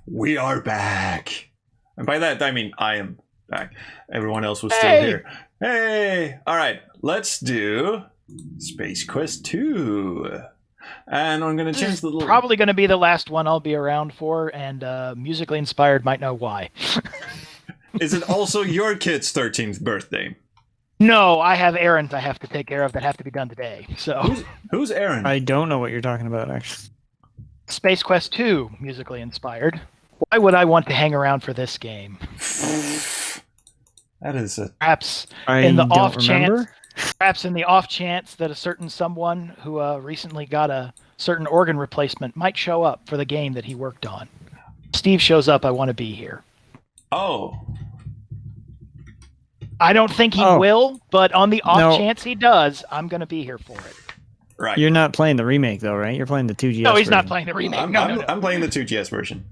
we are back. And by that, I mean I am back. Everyone else was still here. Hey! All right, let's do Space Quest 2. And I'm going to change the little... Probably going to be the last one I'll be around for, and musically inspired might know why. Is it also your kid's 13th birthday? No, I have errands I have to take care of that have to be done today. So Who's Aaron? I don't know what you're talking about, actually. Space Quest 2, musically inspired. Why would I want to hang around for this game? That is a... Perhaps in the off chance that a certain someone who recently got a certain organ replacement might show up for the game that he worked on. Steve shows up, I want to be here. Oh. I don't think he will, but on the off chance he does, I'm going to be here for it. Right. You're not playing the remake, though, right? You're playing the 2GS No, he's version. not playing the remake. I'm playing the 2GS version.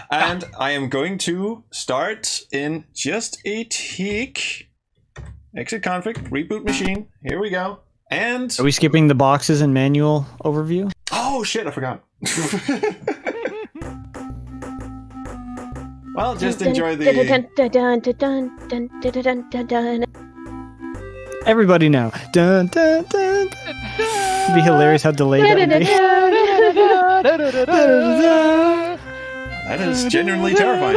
And I am going to start in just a tick. Exit config, reboot machine. Here we go. And... Are we skipping the boxes and manual overview? Oh, shit, I forgot. Well, just enjoy the... Everybody now. Dun, dun, dun, dun. It'd be hilarious how delayed that would be. That is genuinely terrifying.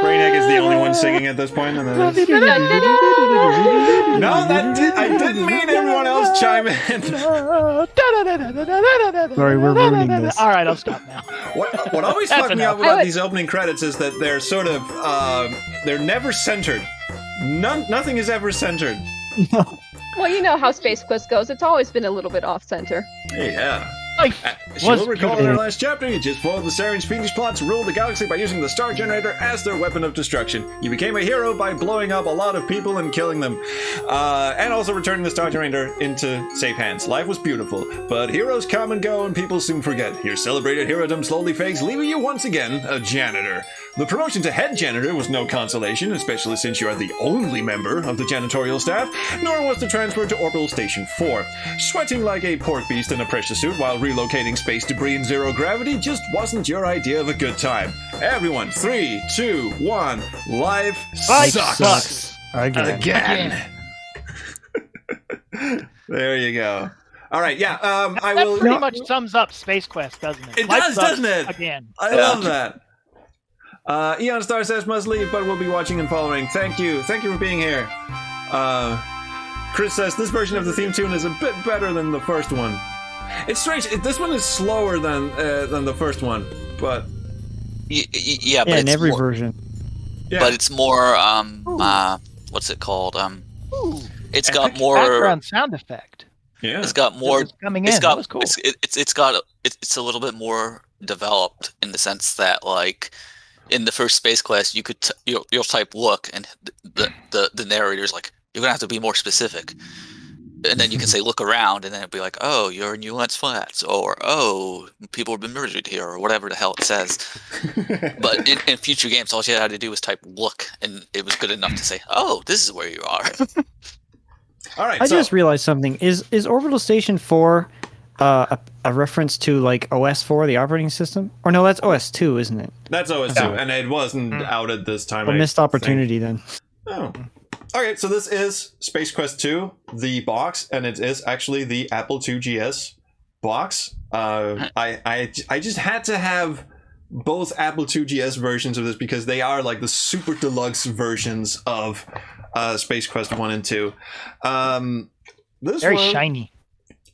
Brainiac is the only one singing at this point. And I didn't mean everyone else chime in. Sorry, we're ruining this. All right, I'll stop now. What always fucked me up about these opening credits is that they're sort of, they're never centered. Nothing is ever centered. No. Well, you know how Space Quest goes. It's always been a little bit off-center. Yeah. She will recall in her last chapter, you just followed the Saren's fiendish plot to rule the galaxy by using the Star Generator as their weapon of destruction. You became a hero by blowing up a lot of people and killing them. And also returning the Star Generator into safe hands. Life was beautiful, but heroes come and go and people soon forget. Your celebrated herodom slowly fades, leaving you once again a janitor. The promotion to head janitor was no consolation, especially since you are the only member of the janitorial staff, nor was the transfer to Orbital Station 4. Sweating like a pork beast in a pressure suit while relocating space debris in zero gravity just wasn't your idea of a good time. Everyone, 3, 2, 1, life sucks. Again. There you go. All right, yeah, I will... That pretty much sums up Space Quest, doesn't it? It does, doesn't it? Again. I love that. Eon Star says must leave, but we'll be watching and following. Thank you for being here. Chris says this version of the theme tune is a bit better than the first one. It's strange. This one is slower than the first one, but yeah, but in it's every more, version. Yeah. But it's more what's it called? It's got more background sound effect. Yeah, it's got more coming in. It's got that was cool. It's a little bit more developed in the sense that, like, in the first Space Quest, you could you'll type look, and the narrator's like, you're gonna have to be more specific, and then you can say look around, and then it'd be like, oh, you're in Ulan's Flats, or oh, people have been murdered here, or whatever the hell it says. But in future games, all you had to do was type look, and it was good enough to say, oh, this is where you are. All right. I just realized something. Is Orbital Station 4 a reference to, like, OS4, the operating system? Or no, that's OS2, isn't it? That's OS2, and it wasn't out at this time. A missed opportunity then. Oh. Okay, so this is Space Quest 2, the box, and it is actually the Apple IIGS box. I just had to have both Apple IIGS versions of this because they are like the super deluxe versions of Space Quest 1 and 2. This Very one, shiny.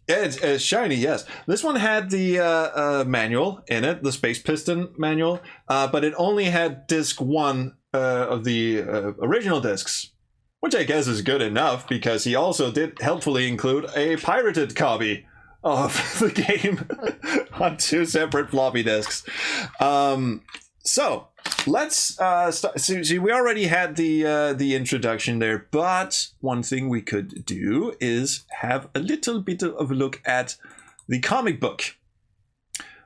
Yeah, it's shiny, yes. This one had the manual in it, the Space Piston manual, but it only had disc 1 of the original discs, which I guess is good enough because he also did helpfully include a pirated copy of the game on 2 separate floppy disks. So let's start. See, we already had the introduction there, but one thing we could do is have a little bit of a look at the comic book,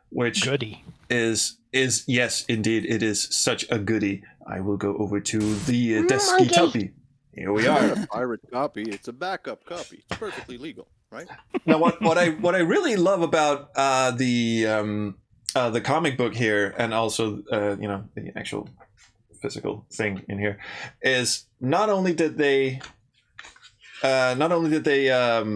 which Goody. is yes, indeed, it is such a goodie. I will go over to the desky tuppy. Here we It's are. not a pirate copy. It's a backup copy. It's perfectly legal, right? Now, what I really love about the comic book here, and also the actual physical thing in here, is not only did they have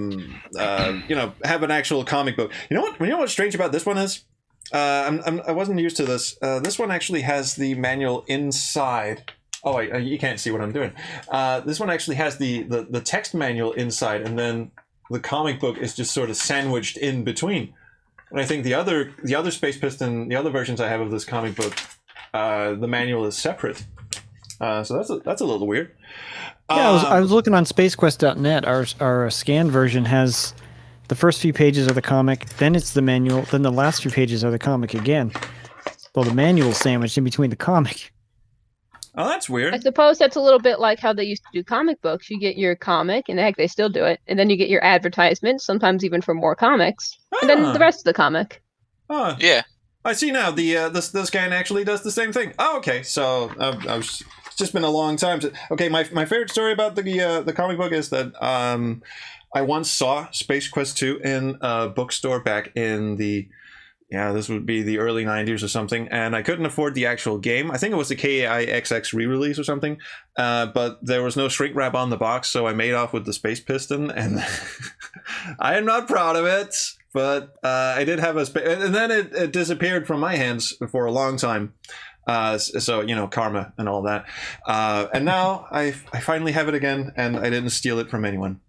an actual comic book. You know what's strange about this one is, I wasn't used to this. This one actually has the manual inside. Oh, you can't see what I'm doing. This one actually has the text manual inside, and then the comic book is just sort of sandwiched in between. And I think the other Space Piston, the other versions I have of this comic book, the manual is separate. So that's a little weird. Yeah, I was looking on SpaceQuest.net. Our scanned version has the first few pages of the comic, then it's the manual, then the last few pages are the comic again. Well, the manual's sandwiched in between the comic. Oh, that's weird. I suppose that's a little bit like how they used to do comic books. You get your comic, and heck, they still do it, and then you get your advertisement, sometimes even for more comics, and then the rest of the comic. Oh, Yeah. I see now. The scan actually does the same thing. Oh, okay. So it's just been a long time. Okay, my favorite story about the comic book is that I once saw Space Quest 2 in a bookstore back in this would be the early 90s or something, and I couldn't afford the actual game. I think it was the KIXX re-release or something, but there was no shrink wrap on the box, so I made off with the Space Piston, and I am not proud of it, but I did have and then it disappeared from my hands for a long time. So karma and all that, and now I finally have it again, and I didn't steal it from anyone.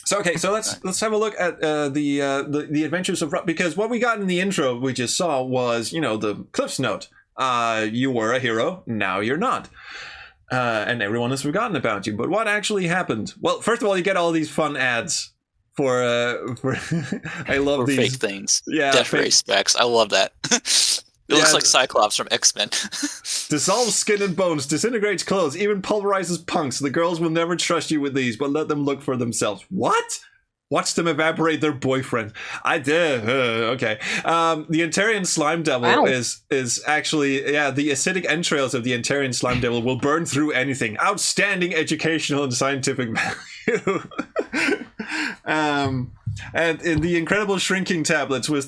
So okay, so let's have a look at the adventures of Ruff, because what we got in the intro we just saw was the Cliff's Note. You were a hero, now you're not, and everyone has forgotten about you. But what actually happened? Well, first of all, you get all these fun ads for I love For these fake things. Yeah, Death Ray specs. I love that. It looks like Cyclops from X-Men. Dissolves skin and bones, disintegrates clothes, even pulverizes punks. The girls will never trust you with these, but let them look for themselves. What? Watch them evaporate their boyfriend. I did. Okay. The Antarian Slime Devil is actually, the acidic entrails of the Antarian Slime Devil will burn through anything. Outstanding educational and scientific value. And in the incredible shrinking tablets, which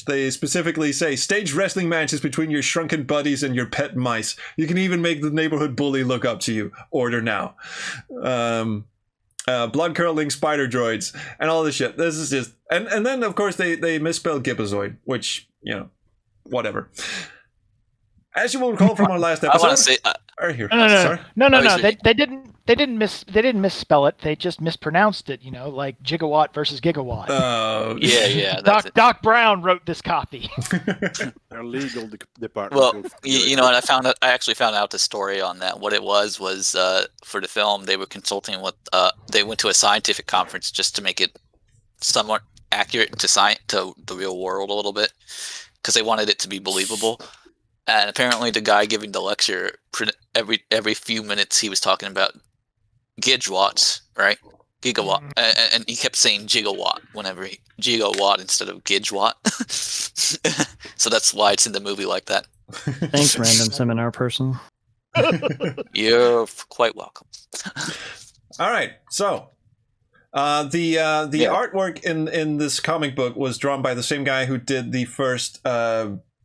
they specifically say, stage wrestling matches between your shrunken buddies and your pet mice. You can even make the neighborhood bully look up to you. Order now. Blood curdling spider droids and all this shit. This is just, and then of course they misspelled Gibazoid, which whatever. As you will recall from our last episode, I want to say. Here. No. They didn't misspell it. They just mispronounced it. Like gigawatt versus gigawatt. Yeah. Doc Brown wrote this copy. Our legal department. Well, and I actually found out the story on that. What it was for the film, they were consulting with. They went to a scientific conference just to make it somewhat accurate to the real world a little bit, because they wanted it to be believable. And apparently, the guy giving the lecture, every few minutes, he was talking about gigawatts, right? Gigawatt, and he kept saying gigawatt gigawatt instead of gigawatt. So that's why it's in the movie like that. Thanks, random seminar person. You're quite welcome. All right, so the artwork in this comic book was drawn by the same guy who did the first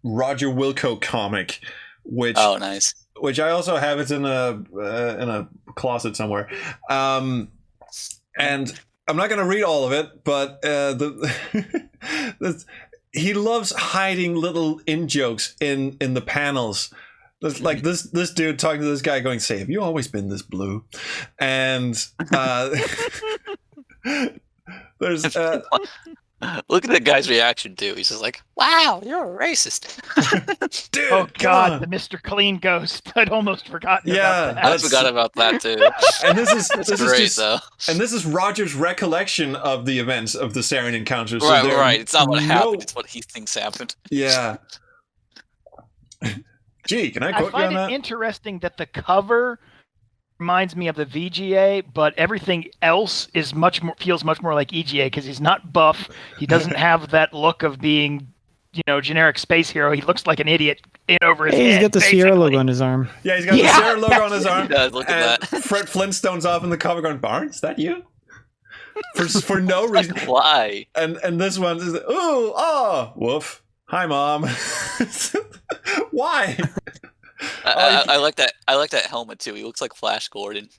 Roger Wilco comic, which nice. Which I also have. It's in a closet somewhere, and I'm not going to read all of it, but he loves hiding little in jokes in the panels. Like this dude talking to this guy going, "Say, have you always been this blue?" And there's look at the guy's reaction too. He's just like, "Wow, you're a racist." Dude, oh God, the Mr. Clean Ghost. I'd almost forgotten about that. I forgot about that too. And this is great though. And this is Roger's recollection of the events of the Saren encounters. So Right. It's not what happened, it's what he thinks happened. Yeah. Gee, can I quote you on that? I find it interesting that the cover reminds me of the VGA, but everything else feels much more like EGA, because he's not buff. He doesn't have that look of being generic space hero. He looks like an idiot in over his Hey, head. he's got the basically. Sierra logo on his arm. Yeah, he's got the Sierra logo on his arm. He does, look at that. Fred Flintstone's off in the cover going, Barnes, that you? For no reason. Like, why? And this one is, woof. Hi, Mom. Why? I like that. I like that helmet too. He looks like Flash Gordon.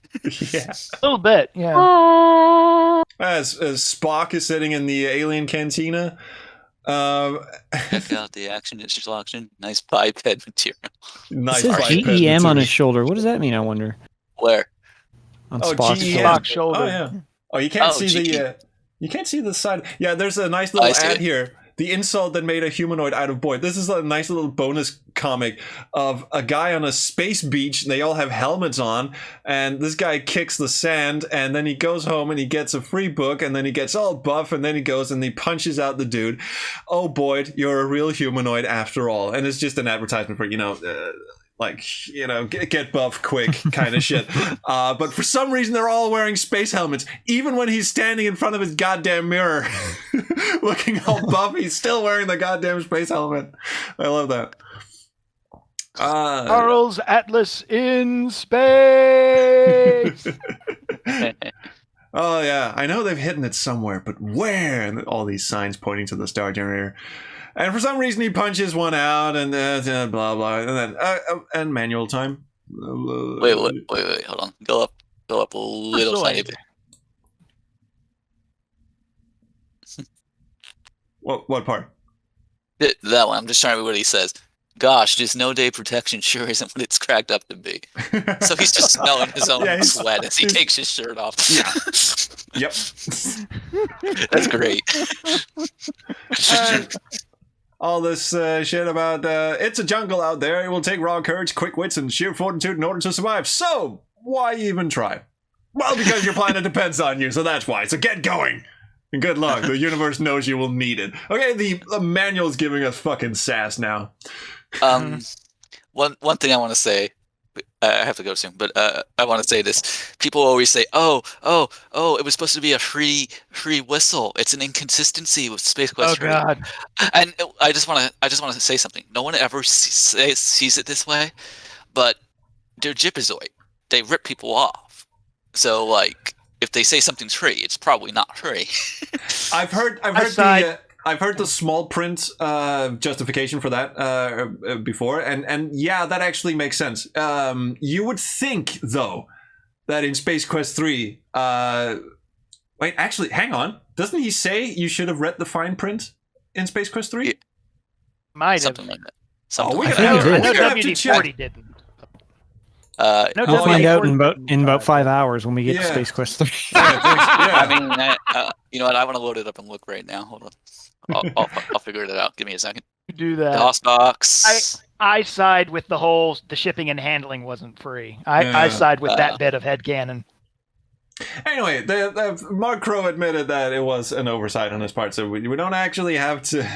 Yeah. A little bit, yeah. As Spock is sitting in the alien cantina. Check out the action instruction. Nice biped material. Nice It says biped GEM on material. his shoulder. What does that mean, I wonder? Where? On Oh, Spock's GEM. shoulder. Spock's shoulder. Oh, yeah. Oh, you can't see GE. you can't see the side. Yeah, there's a nice little I see ad it. here. The insult that made a humanoid out of boy. This is a nice little bonus comic of a guy on a space beach. And they all have helmets on, and this guy kicks the sand, and then he goes home and he gets a free book, and then he gets all buff, and then he goes and he punches out the dude. Oh, Boyd, you're a real humanoid after all. And it's just an advertisement for, get buff quick kind of shit. But for some reason, they're all wearing space helmets. Even when he's standing in front of his goddamn mirror, looking all buff, he's still wearing the goddamn space helmet. I love that. Charles Atlas in space. Oh, yeah. I know they've hidden it somewhere, but where? And all these signs pointing to the Star Generator. And for some reason, he punches one out, and blah, blah. And then, and manual time. Wait, hold on. Go up a little tiny bit. What part? That one. I'm just trying to read what he says. Gosh, this no-day protection sure isn't what it's cracked up to be. So he's just smelling his own sweat as he takes his shirt off. Yeah. Yep. That's great. All this shit about it's a jungle out there. It will take raw courage, quick wits, and sheer fortitude in order to survive. So why even try? Well, because your planet depends on you, so that's why. So get going. And good luck. The universe knows you will need it. Okay, the manual's giving us fucking sass now. One thing I want to say, I have to go soon, but I want to say this. People always say, "Oh, it was supposed to be a free whistle." It's an inconsistency with Space Quest 3. God. And I just want to say something. No one ever sees it this way, but they're Jipazoid. They rip people off. So like, if they say something's free, it's probably not free. I've heard the small print justification for that before, and yeah, that actually makes sense. You would think though that in Space Quest 3, wait, actually, hang on. Doesn't he say you should have read the fine print in Space Quest 3? Yeah. Might have. Something like that. Something we like gotta that. I know have to check. WD-40 didn't. No, We'll find out WD-40 in about 5 hours when we get to Yeah. Space Quest 3. I mean, you know what? I want to load it up and look right now. Hold on. I'll figure it out. Give me a second. do that. DOS box. I side with the shipping and handling wasn't free. I side with that bit of headcanon. Anyway, the Mark Crow admitted that it was an oversight on his part, so we don't actually have to.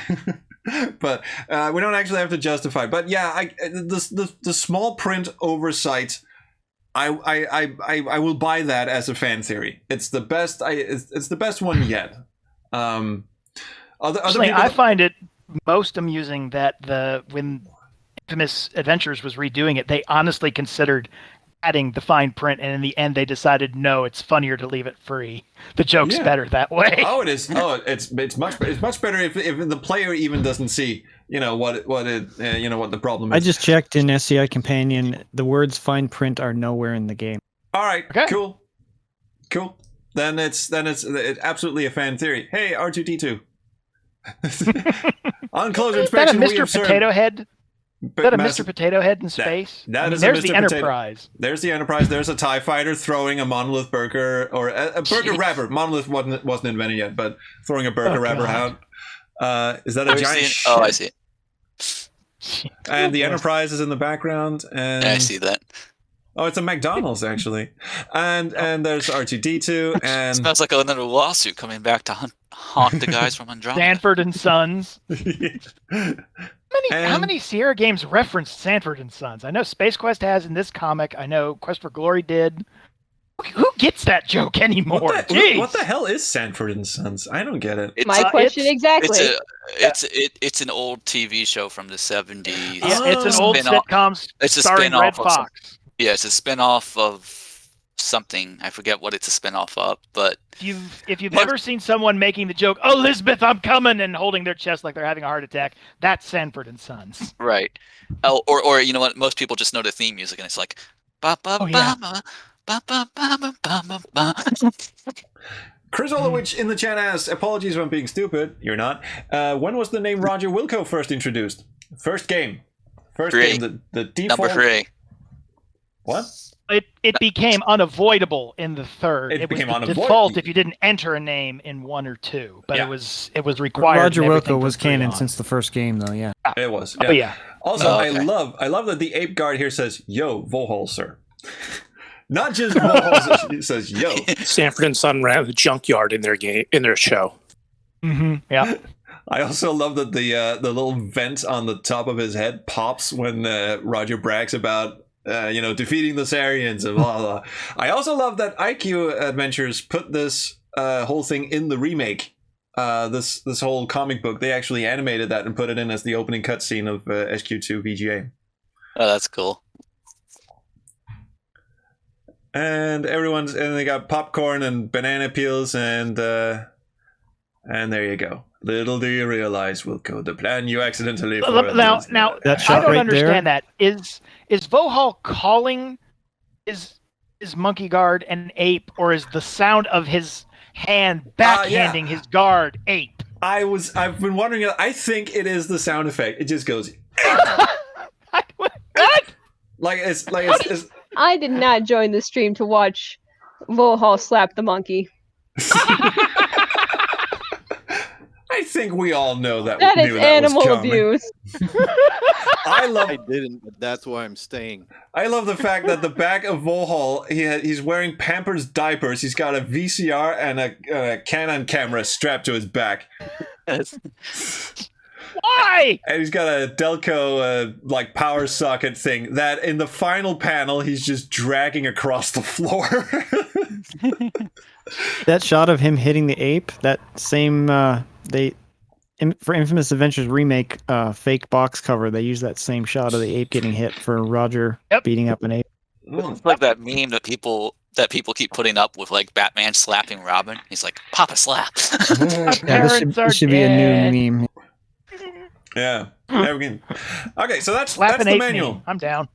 But we don't actually have to justify. But yeah, the small print oversight, I will buy that as a fan theory. It's the best. It's the best one yet. Other people, I find it most amusing that when Infamous Adventures was redoing it, they honestly considered adding the fine print, and in the end they decided no, it's funnier to leave it free. The joke's better that way. Oh, it is. Oh, it's much better if the player even doesn't see what the problem is. I just checked in SCI Companion. The words fine print are nowhere in the game. All right, Okay. cool. Then it's absolutely a fan theory. Hey, R2D2. On closer Is that a inspection, we Mr. observed Potato Head? Is that a massive- Mr. Potato Head in space? that is a there's Mr. the Potato- Enterprise. There's the Enterprise. There's a TIE fighter throwing a monolith burger, or a burger wrapper. Monolith wasn't invented yet, but throwing a burger wrapper God. out. Is that a Have you giant? seen- ship? Oh, I see it. And the Enterprise is in the background, and I see that. oh, it's a McDonald's actually, and there's R2D2, and Smells like another lawsuit coming back to haunt the guys from Andromeda. Sanford and Sons. How And- many Sierra games referenced Sanford and Sons? I know Space Quest has in this comic. I know Quest for Glory did. Who gets that joke anymore? What the hell is Sanford and Sons? I don't get it. My question exactly. It's an old TV show from the 70s. Yeah, it's an old sitcom starring Red Fox. Yeah, it's a spin-off of something. I forget what it's a spin-off of, but if you've ever seen someone making the joke, "Elizabeth, I'm coming," and holding their chest like they're having a heart attack, that's Sanford and Sons. Right. Oh, or you know what? Most people just know the theme music, and it's like, ba ba ba ba ba ba ba ba ba. Chris Olowich in the chat asks, apologies if I'm being stupid. You're not. When was the name Roger Wilco first introduced? First game. The default. Number 3. What? It became unavoidable in the third. It became was the default if you didn't enter a name in 1 or 2, but it was required. Roger Wilco was canon since the first game, though. Yeah, it was. Yeah. Oh yeah. Also, I love that the ape guard here says, "Yo, Vohaul, sir." Not just Vohaul, it says, "Yo." Sanford and Son ran the junkyard in their show. Mm-hmm. Yeah. I also love that the little vent on the top of his head pops when Roger brags about defeating the Sarians and blah blah. I also love that IQ Adventures put this whole thing in the remake. This whole comic book, they actually animated that and put it in as the opening cutscene of SQ2 VGA. Oh, that's cool. And they got popcorn and banana peels and there you go. Little do you realize, Wilco, the plan you accidentally now that shot I don't right understand there? that. Is Vohaul calling his monkey guard an ape, or is the sound of his hand backhanding his guard ape? I've been wondering. I think it is the sound effect. It just goes. What? It's I did not join the stream to watch Vohaul slap the monkey. I think we all know that. That is animal abuse. I didn't, but that's why I'm staying. I love the fact that the back of Vohaul, he's wearing Pampers diapers. He's got a VCR and a Canon camera strapped to his back. Why? And he's got a Delco power socket thing that in the final panel he's just dragging across the floor. That shot of him hitting the ape, that same for Infamous Adventures remake fake box cover, they use that same shot of the ape getting hit for Roger beating up an ape. It's like that meme that people keep putting up with, like Batman slapping Robin. He's like, "Papa slap." This should be a new meme. Yeah. Okay, so that's Slap the manual. Meme. I'm down.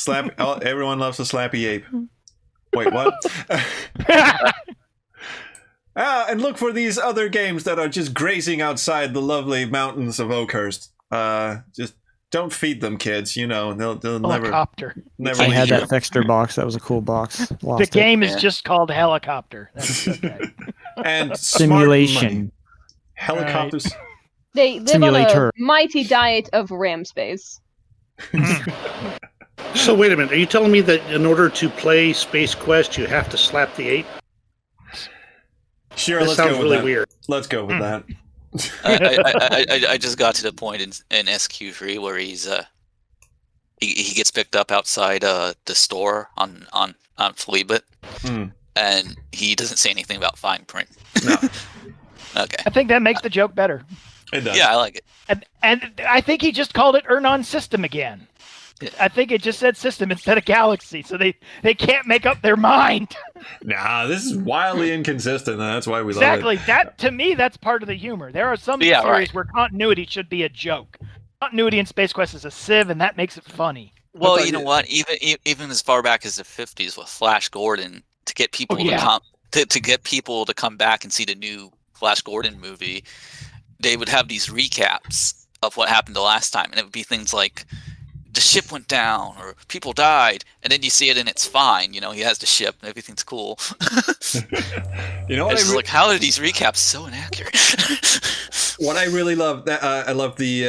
Everyone loves a slappy ape. Wait, what? And look for these other games that are just grazing outside the lovely mountains of Oakhurst. Just don't feed them, kids. They'll Helicopter. never. I had that Fexter box. That was a cool box. The game is just called Helicopter. That's okay. And simulation. Helicopters. Right. They live Simulator. on a mighty diet of RAM space. So wait a minute. Are you telling me that in order to play Space Quest, you have to slap the ape? Sure, That let's sounds go with really that. weird. Let's go with that. I just got to the point in SQ3 where he gets picked up outside the store on Fleabit, and he doesn't say anything about fine print. No. Okay. I think that makes the joke better. It does. Yeah, I like it. And I think he just called it Ernon System again. Yeah. I think it just said system instead of galaxy, so they can't make up their mind. Nah, this is wildly inconsistent, and that's why we love Exactly. it. That, to me, that's part of the humor. There are some series where continuity should be a joke. Continuity in Space Quest is a sieve, and that makes it funny. Well, you know what? Even as far back as the 50s with Flash Gordon, to get people to get people to come back and see the new Flash Gordon movie, they would have these recaps of what happened the last time, and it would be things like the ship went down or people died, and then you see it and it's fine. He has the ship and everything's cool. It's like, how are these recaps so inaccurate? What I really love, I love the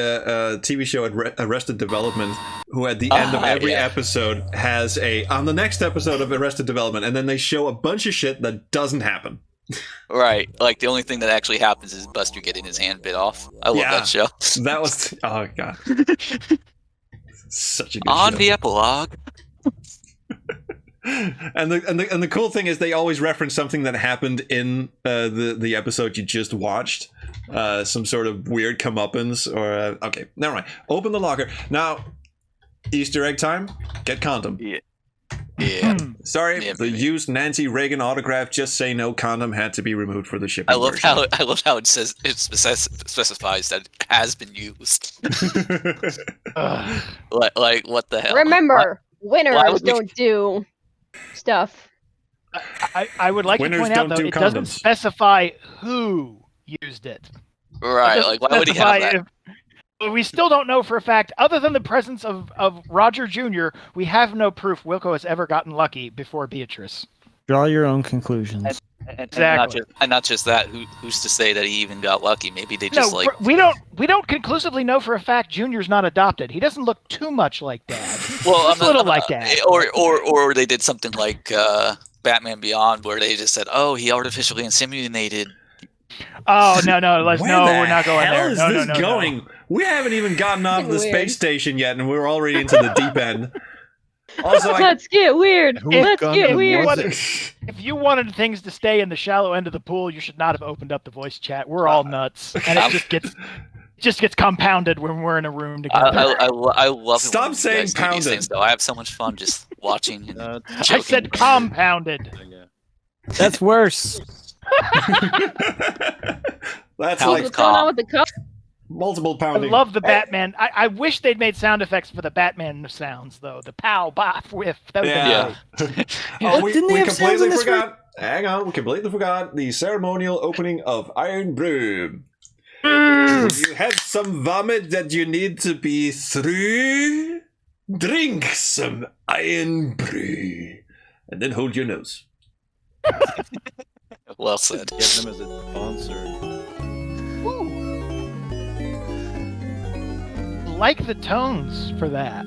TV show Arrested Development, who at the end of every episode has on the next episode of Arrested Development, and then they show a bunch of shit that doesn't happen. Right, like the only thing that actually happens is Buster getting his hand bit off. I love that show. That was god, such a good on show. the epilogue. And the cool thing is they always reference something that happened in the episode you just watched. Some sort of weird comeuppance or okay, never mind. Open the locker now. Easter egg time. Get condom. Yeah. Sorry, Yeah, the maybe. used Nancy Reagan autograph. Just say no condom had to be removed for the shipping. I love version. how it says it specifies that it has been used. like what the hell? Remember, why winners would we- don't do stuff. I would like to Winners point out don't though, do it doesn't condoms. specify who used it. Right? It Like doesn't why would he have specify that? But we still don't know for a fact, other than the presence of Roger Jr., we have no proof Wilco has ever gotten lucky before Beatrice. Draw your own conclusions. Exactly. And not just that. Who's to say that he even got lucky? Maybe they just No, we don't conclusively know for a fact Junior's not adopted. He doesn't look too much like Dad. Well, Just a little like Dad. Or they did something like Batman Beyond, where they just said, "Oh, he artificially inseminated." Oh no, let's Where no, the we're not going hell there. is No, this no, going? no. We haven't even gotten off the Weird. space station yet, and we're already into the deep end. Also, Let's get weird. Who Let's Gundam get was weird. it? If you wanted things to stay in the shallow end of the pool, you should not have opened up the voice chat. We're all nuts, and it just gets compounded when we're in a room together. I love. Stop it when you saying guys do these pounded. things, though. I have so much fun just watching. And I joking. said compounded. Yeah. That's worse. that's How like What's going on with the cup? multiple I pounding. love the Batman. I wish they'd made sound effects for the Batman sounds, though. The pow, bop, whiff. That would Yeah. Oh, we, Didn't they we have sounds in completely this forgot. Hang on, we completely forgot the ceremonial opening of Iron Brew. You have some vomit that you need to be through. Drink some Iron Brew, and then hold your nose. Well said. Get them as a sponsor. like the tones for that.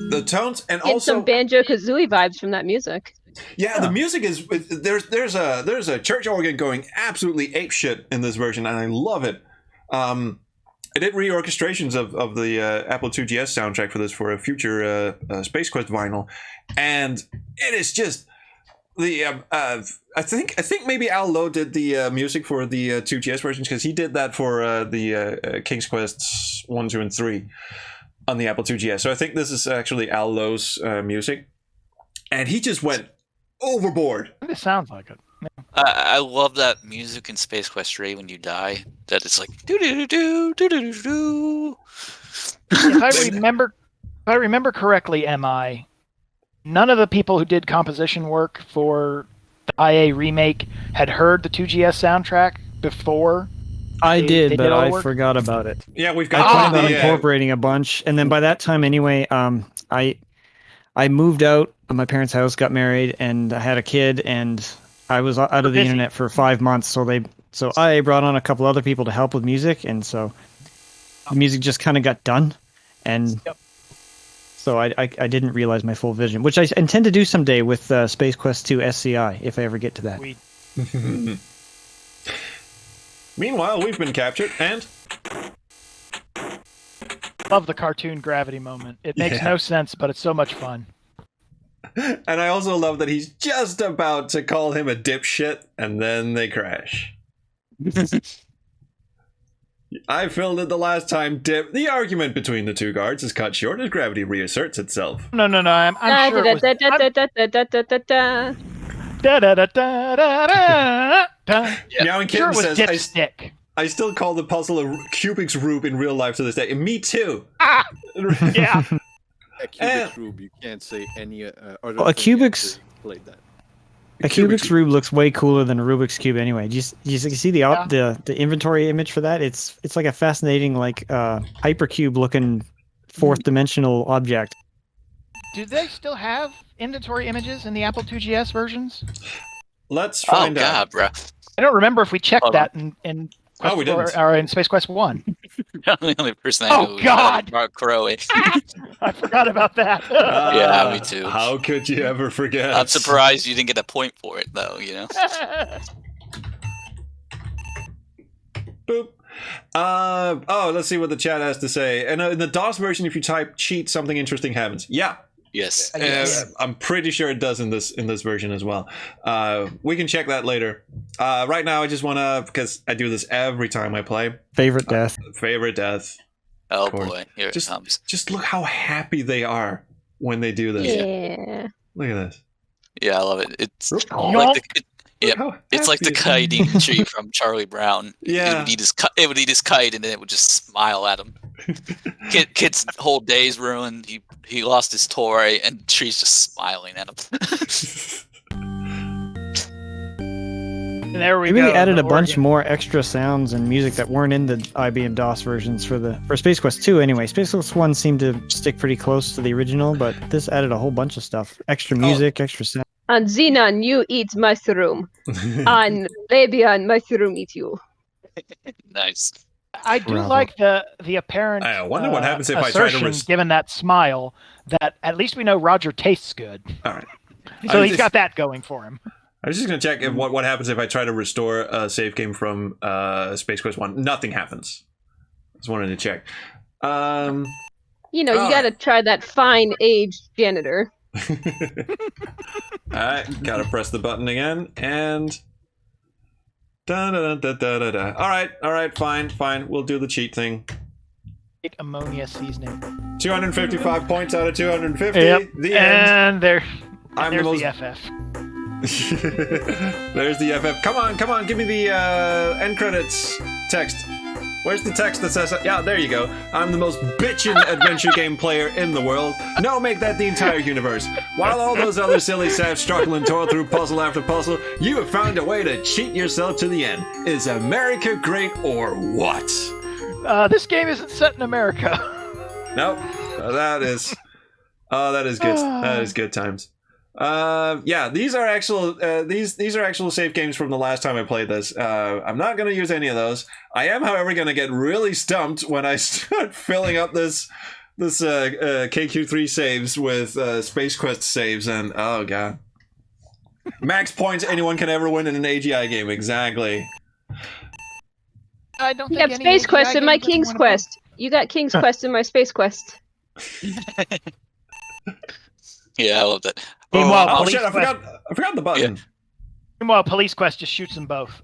The tones, and Get also some Banjo Kazooie vibes from that music. yeah, the music is there's a church organ going absolutely apeshit in this version, and I love it. I did reorchestrations of the Apple IIGS soundtrack for this for a future Space Quest vinyl, and it is just the I think maybe Al Lowe did the music for the 2GS versions, because he did that for the King's Quests 1, 2, and 3 on the Apple IIGS. So I think this is actually Al Lowe's music, and he just went overboard. It sounds like it. I love that music in Space Quest 3 when you die. That it's like do do do do do do. If I remember correctly, MI, none of the people who did composition work for the IA remake had heard the 2GS soundtrack before. I They did, did but all the I work? forgot about it. Yeah, we've I got planned on the, incorporating a bunch, and then by that time, anyway, I moved out of my parents' house, got married, and I had a kid, and I was out of the Busy. internet for 5 months. So I brought on a couple other people to help with music, and so the music just kind of got done, and Yep. so I didn't realize my full vision, which I intend to do someday with Space Quest 2 SCI if I ever get to that. We Meanwhile, we've been captured, and love the cartoon gravity moment. It makes Yeah. no sense, but it's so much fun. I also love that he's just about to call him a dipshit, and then they crash. I filled it the last time, Dip. The argument between the two guards is cut short as gravity reasserts itself. No, I'm sure it was. Da-da-da-da-da-da-da-da. Da-da-da-da-da-da. Meowing Sure, Kitten it was says, dipstick. I still call the puzzle a Kubik's Rube in real life to this day. And me too. Yeah. Yeah, Eh. Cubic Rube, you can't say any other Well, a thing Kubik's- after you played that. A Kubik's Rube looks way cooler than a Rubik's Cube anyway. Do you see the inventory image for that? It's like a fascinating hypercube looking fourth dimensional object. Do they still have inventory images in the Apple IIGS versions? Let's Oh find god, out. bro! I don't remember if we checked Hold on. that in Oh, we didn't. or in Space Quest 1. The only person I Oh, knew was God! Mark Crowe. I forgot about that. Yeah, me too. How could you ever forget? I'm surprised you didn't get a point for it, though. You know. Boop. Let's see what the chat has to say. And in the DOS version, if you type cheat, something interesting happens. Yeah, Yes. I'm pretty sure it does in this version as well. We can check that later. Right now, I just want to, because I do this every time I play. Favorite death. Favorite death. Oh boy, here it comes. Just look how happy they are when they do this. Yeah. Look at this. Yeah, I love it. It's Look like it's how like the happy kiting tree from Charlie Brown. Yeah. It would eat his kite, and then it would just smile at him. Kid's whole day's ruined. He lost his toy, and the tree's just smiling at him. And there we Maybe go. they added the a bunch organ. more extra sounds and music that weren't in the IBM DOS versions for Space Quest 2 anyway. Space Quest 1 seemed to stick pretty close to the original, but this added a whole bunch of stuff. Extra music, extra sound. On Xenon, you eat mushroom. On Labian, mushroom eat you. Nice. I do Bravo. like the apparent. I wonder what happens if I try to assertion, given that smile, that at least we know Roger tastes good. All right. So he's got that going for him. I was just going to check if what happens if I try to restore a save game from Space Quest 1. Nothing happens. Just wanted to check. You gotta try that fine aged janitor. Alright, gotta press the button again, and... Da-da-da-da-da-da. Alright, fine. We'll do the cheat thing. Ammonia seasoning. 255 points out of 250. Yep. The end. And there's the FF. There's the FF. Come on, give me the end credits text. Where's the text that says, yeah, there you go. I'm the most bitchin' adventure game player in the world. No, make that the entire universe. While all those other silly saps struggle and toil through puzzle after puzzle, you have found a way to cheat yourself to the end. Is America great or what? This game isn't set in America. Nope. That is good. That is good times. Yeah, these are actual these are actual save games from the last time I played this. I'm not going to use any of those. I am, however, going to get really stumped when I start filling up this KQ3 saves with Space Quest saves, and oh god, max points anyone can ever win in an AGI game. Exactly. I don't You think got any Space Quest AGI in my game would King's wanna Quest. You got King's Quest in my Space Quest. Yeah, I love that. Meanwhile, Oh Police shit! I Quest- forgot the button. Meanwhile, Police Quest just shoots them both.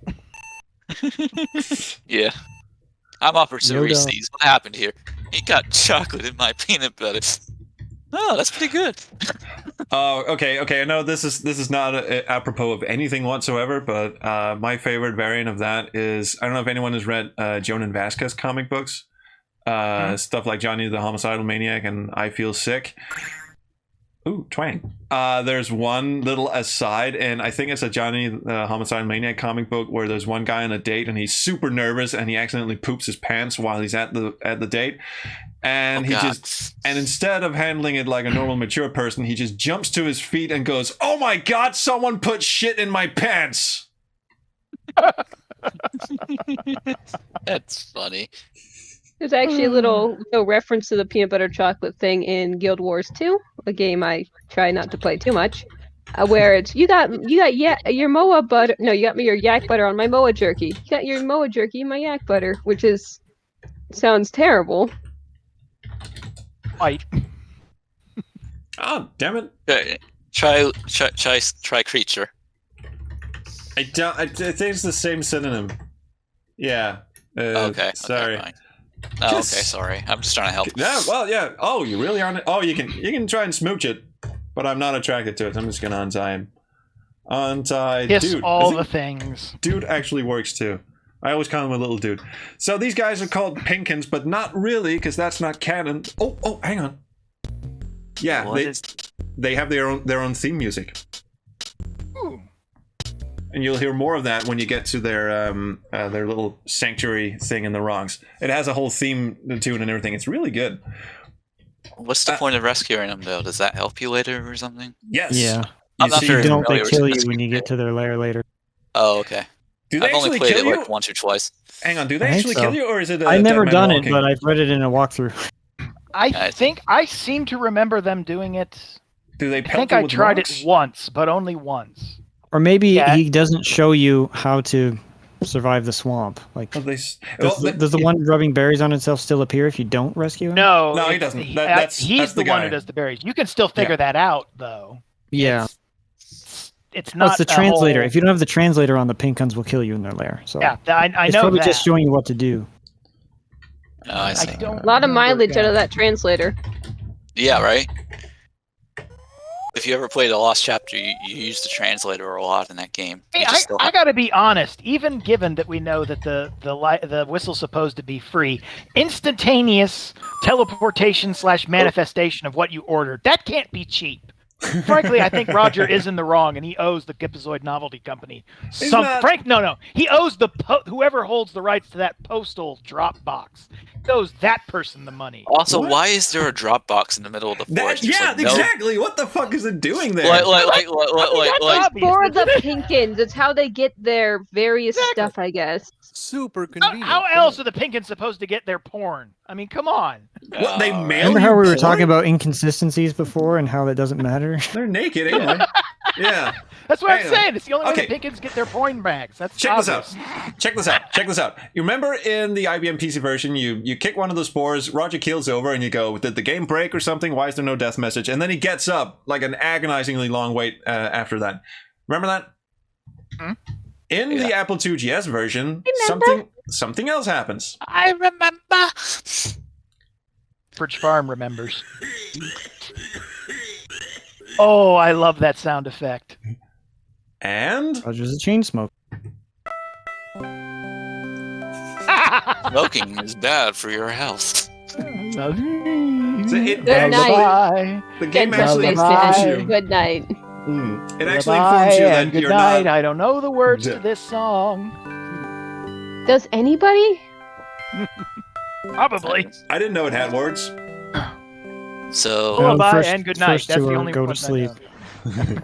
Yeah. I'm offered some No doubt. Reese's. What happened here? He got chocolate in my peanut butter. Oh, that's pretty good. Oh, okay. I know this is not apropos of anything whatsoever, but my favorite variant of that is, I don't know if anyone has read Jonan Vasquez comic books, stuff like Johnny the Homicidal Maniac and I Feel Sick. Ooh, twang. There's one little aside, and I think it's a Johnny the Homicidal Maniac comic book where there's one guy on a date and he's super nervous and he accidentally poops his pants while he's at the date. And and instead of handling it like a normal mature person, he just jumps to his feet and goes, "Oh my god, someone put shit in my pants." That's funny. There's actually a little reference to the peanut butter chocolate thing in Guild Wars 2, a game I try not to play too much, where it's you got your Moa butter. No, you got me your yak butter on my Moa jerky. You got your Moa jerky in my yak butter, which sounds terrible. Fight. Oh, damn it. Try creature. I think it's the same synonym. Yeah. Okay. Sorry. Okay, fine. Oh, okay, sorry. I'm just trying to help. Yeah, well, yeah. Oh, you really aren't? Oh, you can try and smooch it, but I'm not attracted to it. I'm just gonna untie him. Untie, Kiss dude. all the things. Dude actually works too. I always call him a little dude. So these guys are called Pinkins, but not really, because that's not canon. Oh, hang on. Yeah, they have their own theme music. Ooh. And you'll hear more of that when you get to their little sanctuary thing in the rocks. It has a whole theme tune and everything. It's really good. What's the point of rescuing them, though? Does that help you later or something? Yes. Yeah. I'm not If very you don't, they familiar with kill this you when you get to their lair later. Oh, okay. Do they I've only actually played kill it you? like once or twice. Hang on, do they I think actually so. kill you, or is it? I've never Dead Man done it, Walking? but I've read it in a walkthrough. I think I seem to remember them doing it. Do they I pelt think you I with tried rocks? it once, but only once. Or maybe Yeah. he doesn't show you how to survive the swamp. Like, Well, does the one rubbing berries on itself still appear if you don't rescue him? No, No, he doesn't. He's That's the the one guy. who does the berries. You can still figure that out, though. Yeah. It's No, not it's the a translator. whole- If you don't have the translator on, the pink uns will kill you in their lair. So Yeah, I it's know probably that. just showing you what to do. Oh, I see. I don't A lot of remember- mileage yeah. out of that translator. Yeah, right. If you ever played a Lost Chapter, you use the translator a lot in that game. Hey, You just still I gotta be honest. Even given that we know that the whistle's supposed to be free, instantaneous teleportation / manifestation of what you ordered, that can't be cheap. Frankly, I think Roger is in the wrong, and he owes the Gipazoid Novelty Company some. No, he owes whoever holds the rights to that postal drop box. He owes that person the money. Also, What? why is there a drop box in the middle of the forest? Just yeah, like, no- exactly. What the fuck is it doing there? Like, obvious, For isn't the it? Pinkins, it's how they get their various Exactly. stuff, I guess. Super convenient. How else are the Pinkins supposed to get their porn? I mean, come on. What, they Alright. mail Remember you how we were porn? talking about inconsistencies before and how that doesn't matter? They're naked anyway. Yeah. That's what I'm Anyway. saying. It's the only way Okay. the Pinkins get their porn bags. That's Check this obvious. out. Check this out. You remember in the IBM PC version, you kick one of the spores, Roger keels over, and you go, did the game break or something? Why is there no death message? And then he gets up, like an agonizingly long wait after that. Remember that? Hmm? In the Apple IIGS version, something else happens. I remember. Bridge Farm remembers. Oh, I love that sound effect. And Roger's a chain smoke. Smoking is bad for your health. it, Good night. the game Good actually Bye. informs you. Good night. It actually informs you that good you're night. not. I don't know the words to this song. Does anybody? Probably. I didn't know it had words. So Oh, bye first- and good night. first That's two the are only go to ones I sleep. know.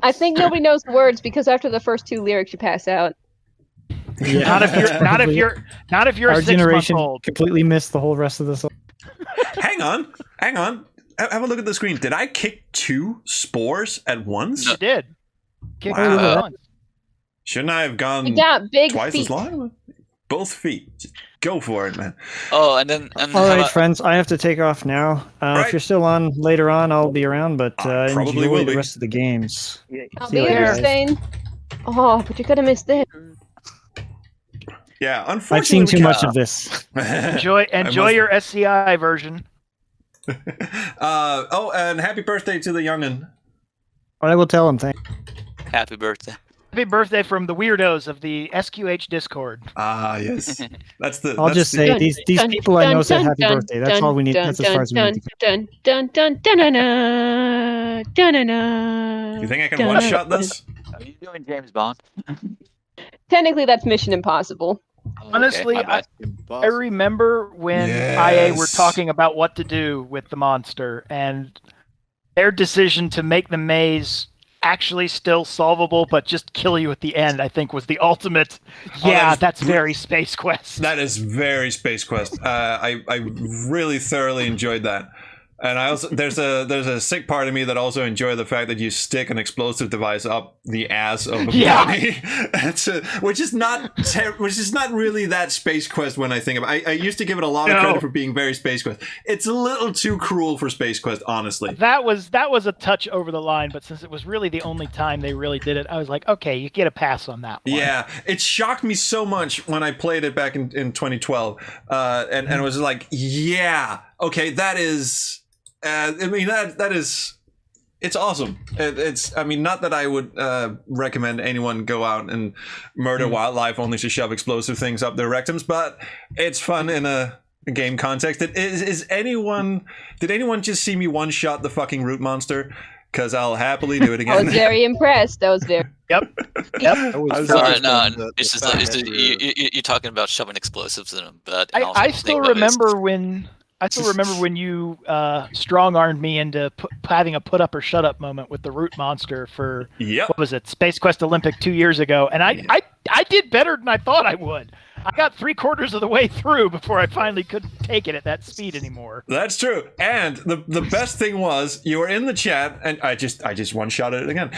I think nobody knows the words because after the first two lyrics, you pass out. Yeah. Not if you're Our a generation 6-month-old. completely missed the whole rest of the song. Hang on. Have a look at the screen. Did I kick 2 spores at once? You did. Kick Wow. it once. Shouldn't I have gone You got big twice feet. as long? Both feet. Just go for it, man. and All how right, about- friends, I have to take off now. Right. If you're still on later on, I'll be around, but I probably enjoy will the be. rest of the games. I'll See be you later, here, guys. Stain. Oh, but you're gonna miss this. Yeah, unfortunately, I've seen we too can't- much of this. Enjoy must- your SCI version. And happy birthday to the youngin. I will tell him. Thanks. Happy birthday. Happy birthday from the weirdos of the SQH Discord. Ah, yes. That's the. I'll that's just the- say these people I know said happy birthday. That's all we need. That's as far as we need to go. Dun dun dun dun dun dun dun dun dun. You think I can one shot this? Are you doing James Bond? Technically, that's Mission Impossible. Oh, Honestly, my bad. I remember when IA were Yes. talking about what to do with the monster, and their decision to make the maze actually still solvable, but just kill you at the end, I think was the ultimate. Oh, Yeah, that is that's very Space Quest. That is very Space Quest. I really thoroughly enjoyed that. And I also there's a sick part of me that also enjoyed the fact that you stick an explosive device up the ass of a Yeah. bunny, which is not really that Space Quest when I think about it. I used to give it a lot of No. credit for being very Space Quest. It's a little too cruel for Space Quest, honestly. That was a touch over the line, but since it was really the only time they really did it, I was like, okay, you get a pass on that one. Yeah, it shocked me so much when I played it back in 2012, and it was like, yeah, okay, that is. I mean that is, it's awesome. It's I mean not that I would recommend anyone go out and murder wildlife only to shove explosive things up their rectums, but it's fun in a game context. Did anyone just see me one shot the fucking root monster? Because I'll happily do it I was again. very impressed. That was very. Yep. I was I'm focused sorry. No, on no, the it's just fact like, that you're talking about shoving explosives in them, but and also I the still thing about it is- remember when you strong-armed me into having a put up or shut up moment with the root monster for Yep. what was it, Space Quest Olympic 2 years ago, and I did better than I thought I would. I got 3/4 of the way through before I finally couldn't take it at that speed anymore. That's true. And the best thing was you were in the chat, and I just one shot it again.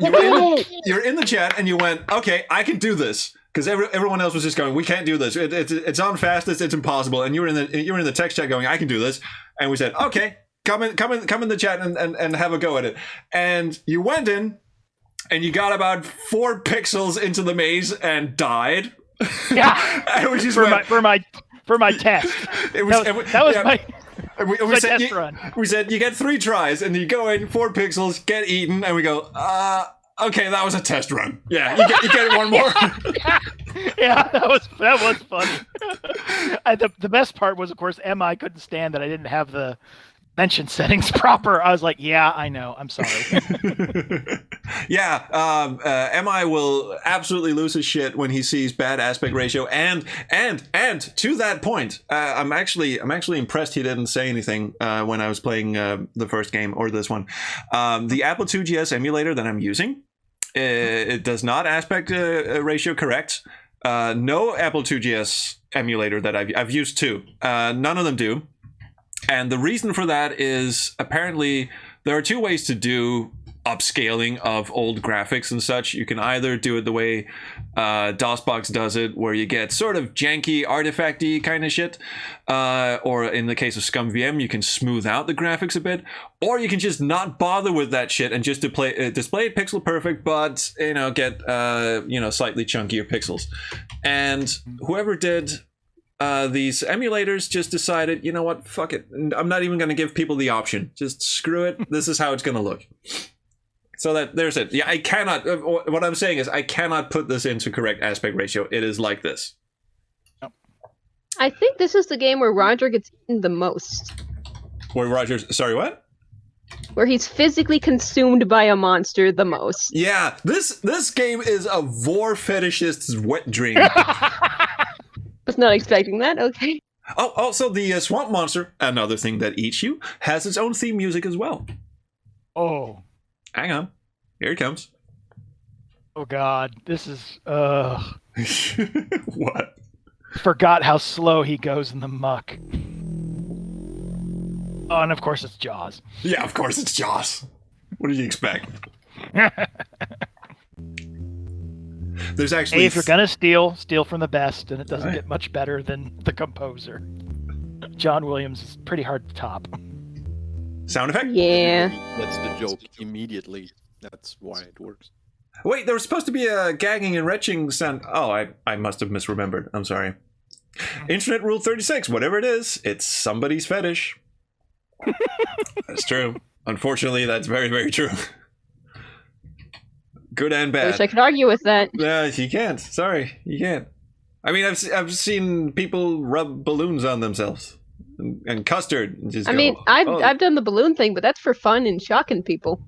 You're in the chat, and you went, okay, I can do this. because everyone else was just going, we can't do this. It's on fastest. It's impossible. And you were in the text chat going, I can do this. And we said, okay, come in the chat and have a go at it. And you went in and you got about 4 pixels into the maze and died. Yeah. And we just for my test. That was my test run. We said you get 3 tries and you go in 4 pixels, get eaten, and we go, okay, that was a test run. Yeah, you get 1 more. Yeah, that was funny. The best part was, of course, MI couldn't stand that I didn't have the mention settings proper. I was like, yeah, I know. I'm sorry. Yeah, MI will absolutely lose his shit when he sees bad aspect ratio. And to that point, I'm actually impressed he didn't say anything when I was playing the first game or this one. The Apple IIGS emulator that I'm using, it does not aspect ratio correct. No Apple IIGS emulator that I've used 2. None of them do. And the reason for that is apparently there are 2 ways to do upscaling of old graphics and such. You can either do it the way DOSBox does it, where you get sort of janky, artifacty kind of shit, or in the case of ScumVM, you can smooth out the graphics a bit, or you can just not bother with that shit and just display it pixel perfect, but get slightly chunkier pixels. And whoever did these emulators just decided, you know what, fuck it, I'm not even going to give people the option. Just screw it. This is how it's going to look. So there's it. Yeah, I cannot. What I'm saying is I cannot put this into correct aspect ratio. It is like this. I think this is the game where Roger gets eaten the most. Where Roger's, sorry, what? Where he's physically consumed by a monster the most. Yeah, this game is a vor fetishist's wet dream. Was not expecting that. Okay. Oh, also the swamp monster, another thing that eats you, has its own theme music as well. Oh. Hang on. Here it comes. Oh God, this is What? Forgot how slow he goes in the muck. Oh, and of course it's Jaws. Yeah, of course it's Jaws. What did you expect? There's actually... Hey, if you're gonna steal from the best, and it doesn't get much better than the composer. John Williams is pretty hard to top. Sound effect? Yeah. That's the joke immediately. That's why it works. Wait, there was supposed to be a gagging and retching sound. Oh, I must have misremembered. I'm sorry. Internet Rule 36, whatever it is, it's somebody's fetish. That's true. Unfortunately, that's very, very true. Good and bad. I wish I could argue with that. You can't. Sorry, you can't. I mean, I've seen people rub balloons on themselves and custard. And just I've done the balloon thing, but that's for fun and shocking people.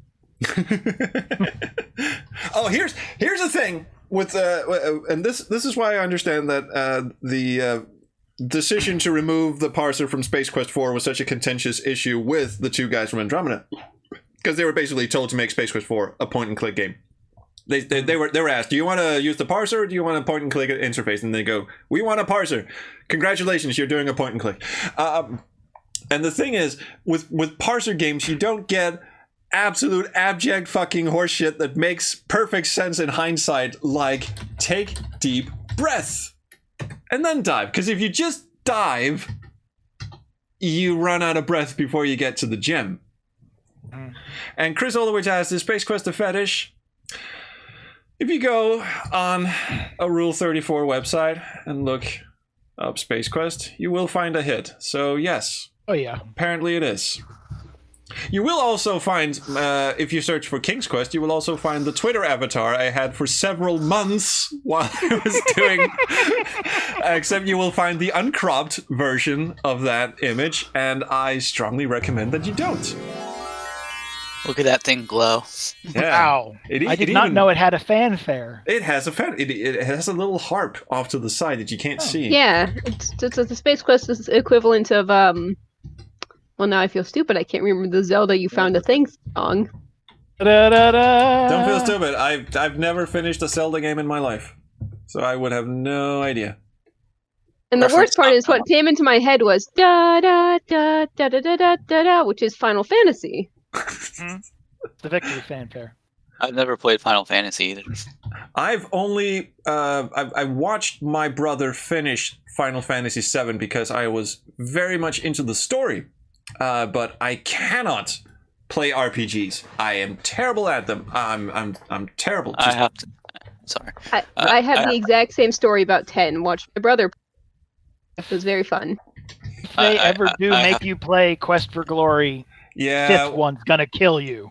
Oh, here's the thing with and this is why I understand that the decision to remove the parser from Space Quest 4 was such a contentious issue with the 2 guys from Andromeda, because they were basically told to make Space Quest 4 a point and click game. They were asked, do you want to use the parser or do you want a point and click interface? And they go, we want a parser. Congratulations, you're doing a point and click. And the thing is, with parser games, you don't get absolute abject fucking horseshit that makes perfect sense in hindsight, like take deep breath and then dive. Because if you just dive, you run out of breath before you get to the gem. And Chris Olowich asks, is Space Quest a fetish? If you go on a Rule 34 website and look up Space Quest, you will find a hit. So yes. Oh yeah. Apparently it is. You will also find, if you search for King's Quest, you will also find the Twitter avatar I had for several months while I was doing... Except you will find the uncropped version of that image, and I strongly recommend that you don't. Look at that thing glow. Yeah. Wow. I did not know it had a fanfare. It has a it has a little harp off to the side that you can't see. Yeah, it's the Space Quest is equivalent of well, now I feel stupid. I can't remember the Zelda You Found a Thing song. Da-da-da-da. Don't feel stupid. I've never finished a Zelda game in my life, so I would have no idea. And the worst part is what came into my head was da da da da da da da da, which is Final Fantasy. The victory fanfare. I've never played Final Fantasy either. I've only I watched my brother finish Final Fantasy VII because I was very much into the story, but I cannot play RPGs. I am terrible at them. I'm terrible. I have to. Sorry. I have the exact same story about 10. Watched my brother. It was very fun. If they ever do make you play Quest for Glory, fifth one's gonna kill you.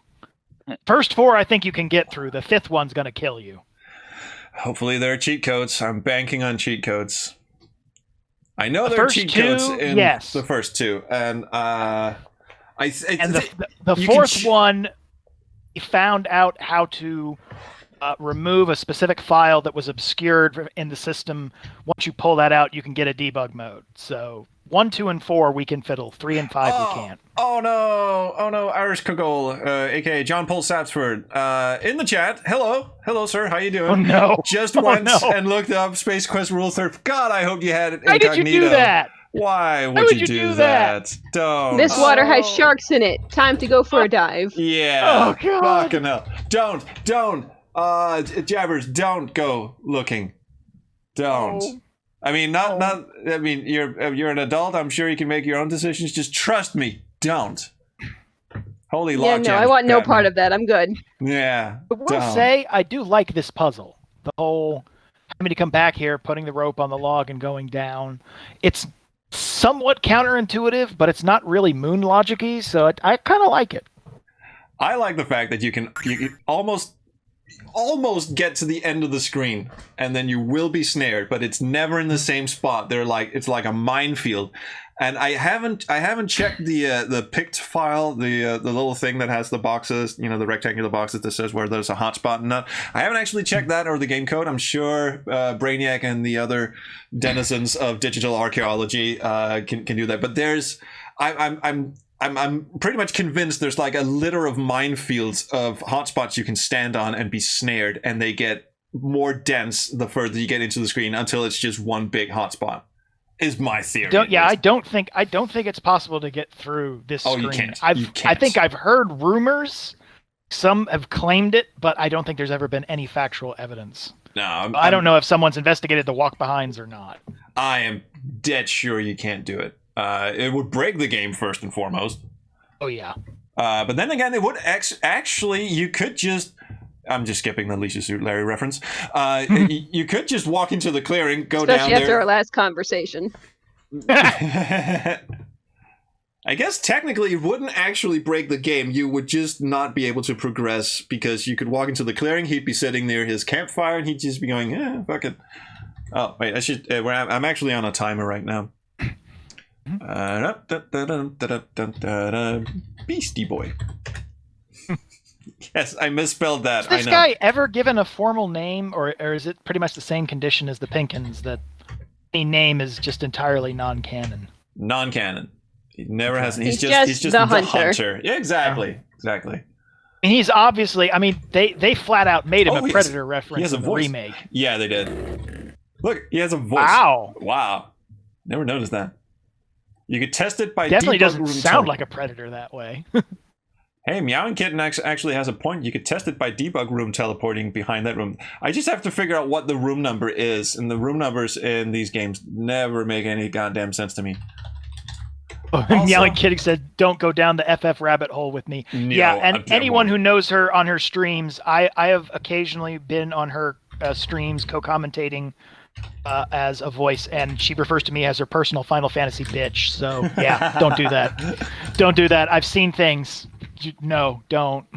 First 4, I think you can get through. The 5th one's gonna kill you. Hopefully there are cheat codes. I'm banking on cheat codes. I know there are cheat 2, codes in yes. the first 2, and the 4th one, he found out how to remove a specific file that was obscured in the system. Once you pull that out, you can get a debug mode. So 1, 2, and 4 we can fiddle. 3 and 5 we can't. Oh no, Irish Kogol, aka John Paul Sapsford, in the chat. Hello, sir. How you doing? Oh no! Just went and looked up Space Quest Rule 30. God, I hope you had it Why incognito. did you do that? Why would you do that? Don't. This water has sharks in it. Time to go for a dive. Yeah. Oh God! Fucking hell. Don't. Jabbers, don't go looking. Don't. Oh. I mean, not. I mean, you're an adult. I'm sure you can make your own decisions. Just trust me. Don't. Holy logjam. Yeah, no, I want no part of that. I'm good. Yeah. I will say, I do like this puzzle. The whole having to come back here, putting the rope on the log, and going down. It's somewhat counterintuitive, but it's not really moon logic-y, so I kind of like it. I like the fact that you can almost get to the end of the screen and then you will be snared, but it's never in the same spot. It's like a minefield. And I haven't checked the picked file, the little thing that has the boxes, the rectangular boxes that says where there's a hotspot and not. I haven't actually checked that or the game code. I'm sure Brainiac and the other denizens of digital archaeology can do that. But I'm pretty much convinced there's like a litter of minefields of hotspots you can stand on and be snared, and they get more dense the further you get into the screen until it's just one big hotspot. Is my theory. I don't think it's possible to get through this screen. You can't. I think I've heard rumors. Some have claimed it, but I don't think there's ever been any factual evidence. No, I don't know if someone's investigated the walk behinds or not. I am dead sure you can't do it. It would break the game first and foremost. Oh yeah. But then again, it would actually. You could just. I'm just skipping the Leisure Suit Larry reference. You could just walk into the clearing, go down there. Especially after our last conversation. I guess technically it wouldn't actually break the game. You would just not be able to progress because you could walk into the clearing. He'd be sitting near his campfire and he'd just be going, fuck it. Oh wait, I should. I'm actually on a timer right now. Beastie Boy. Yes, I misspelled that. Is this guy ever given a formal name, or is it pretty much the same condition as the Pinkins, that a name is just entirely non-canon? Non-canon. He never has. He's just the hunter. Yeah, exactly. And he's obviously. I mean, they flat out made him a Predator reference in the remake. Yeah, they did. Look, he has a voice. Wow. Never noticed that. You could test it by definitely doesn't room sound like a Predator that way. Hey, Meowing Kitten actually has a point. You could test it by debug room teleporting behind that room. I just have to figure out what the room number is, and the room numbers in these games never make any goddamn sense to me. Meowing Kitten said, "Don't go down the FF rabbit hole with me." No, yeah, and anyone who knows her on her streams, I have occasionally been on her streams co-commentating as a voice, and she refers to me as her personal Final Fantasy bitch. So yeah, don't do that. Don't do that. I've seen things. No, don't.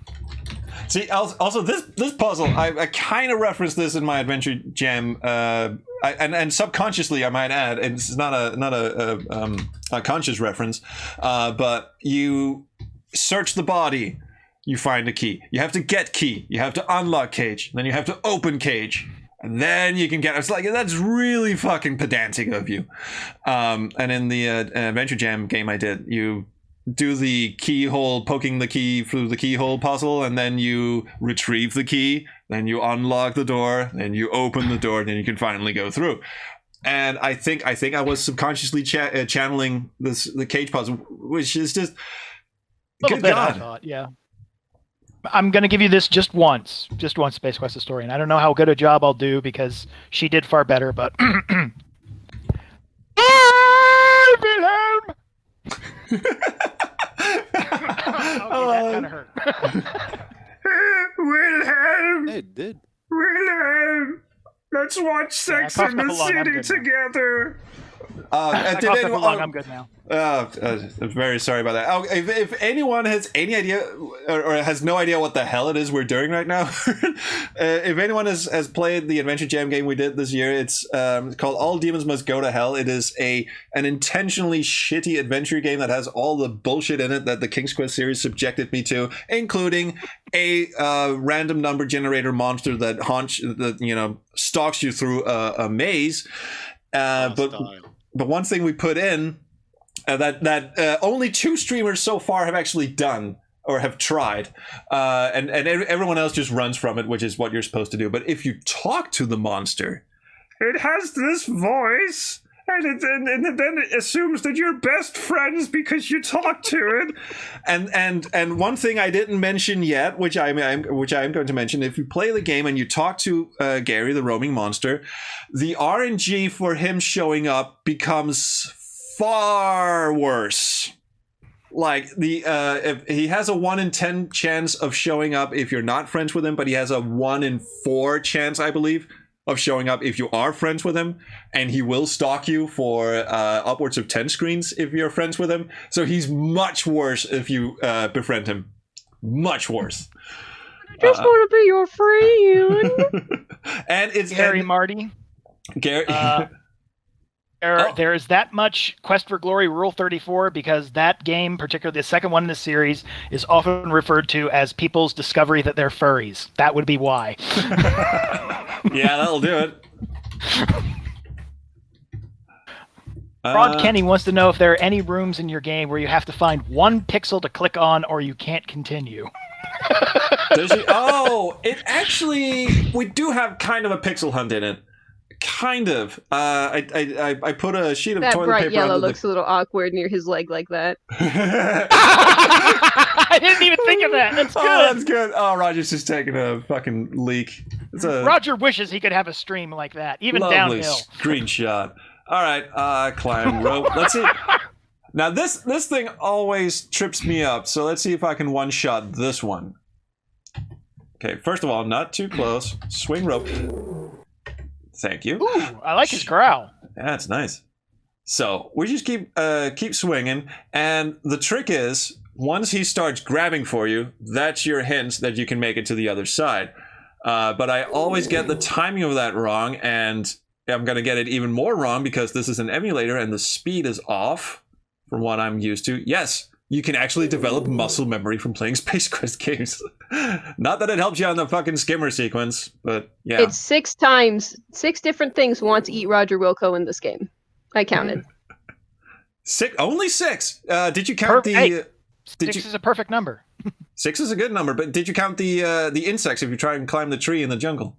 See, also this puzzle, I kind of referenced this in my Adventure Jam, and subconsciously I might add, and this is not a conscious reference, but you search the body, you find a key. You have to get key. You have to unlock cage. Then you have to open cage. And then you can get. It's like, that's really fucking pedantic of you. And in the Adventure Jam game I did, you do the keyhole, poking the key through the keyhole puzzle, and then you retrieve the key, then you unlock the door, then you open the door, then you can finally go through. And I think I was subconsciously channeling the cage puzzle, which is just good God. I thought, yeah. I'm going to give you this just once Space Quest historian. I don't know how good a job I'll do because she did far better, but Wilhelm! That kind of hurt. Wilhelm! It did. Wilhelm! Let's watch Sex in the City together. Did anyone? I'm good now. I'm very sorry about that. Oh, if anyone has any idea or has no idea what the hell it is we're doing right now, if anyone has played the Adventure Jam game we did this year, it's called All Demons Must Go to Hell. It is an intentionally shitty adventure game that has all the bullshit in it that the King's Quest series subjected me to, including a random number generator monster that stalks you through a maze. But one thing we put in that only 2 streamers so far have actually done or have tried, and everyone else just runs from it, which is what you're supposed to do. But if you talk to the monster, it has this voice, and then it assumes that you're best friends because you talk to it. And one thing I didn't mention yet, which I'm going to mention, if you play the game and you talk to Gary, the roaming monster, the RNG for him showing up becomes far worse. Like if he has a 1 in 10 chance of showing up if you're not friends with him, but he has a 1 in 4 chance, I believe, of showing up if you are friends with him, and he will stalk you for upwards of 10 screens if you're friends with him. So he's much worse if you befriend him. Much worse. I just want to be your friend. And it's Gary Marty. Gary. There is that much Quest for Glory Rule 34 because that game, particularly the second one in the series, is often referred to as people's discovery that they're furries. That would be why. Yeah, that'll do it. Rod Kenny wants to know if there are any rooms in your game where you have to find 1 pixel to click on or you can't continue. It actually, we do have kind of a pixel hunt in it. Kind of. I put a sheet of that toilet bright paper. Yellow looks a little awkward near his leg like that. I didn't even think of that. That's good. Oh, that's good. Oh, Roger's just taking a fucking leak. Roger wishes he could have a stream like that, even lovely downhill. Screenshot. All right, climb rope. Let's see. Now this thing always trips me up. So let's see if I can one-shot this one. Okay, first of all, not too close. Swing rope. Thank you. Ooh, I like his growl. That's nice. So we just keep swinging, and the trick is once he starts grabbing for you, that's your hint that you can make it to the other side. But I always get the timing of that wrong, and I'm going to get it even more wrong because this is an emulator and the speed is off from what I'm used to. Yes, you can actually develop muscle memory from playing Space Quest games. Not that it helps you on the fucking skimmer sequence, but yeah. It's 6 times, 6 different things want to eat Roger Wilco in this game. I counted. 6? Only 6? Did you count the... 6 is a perfect number. 6 is a good number, but did you count the insects if you try and climb the tree in the jungle?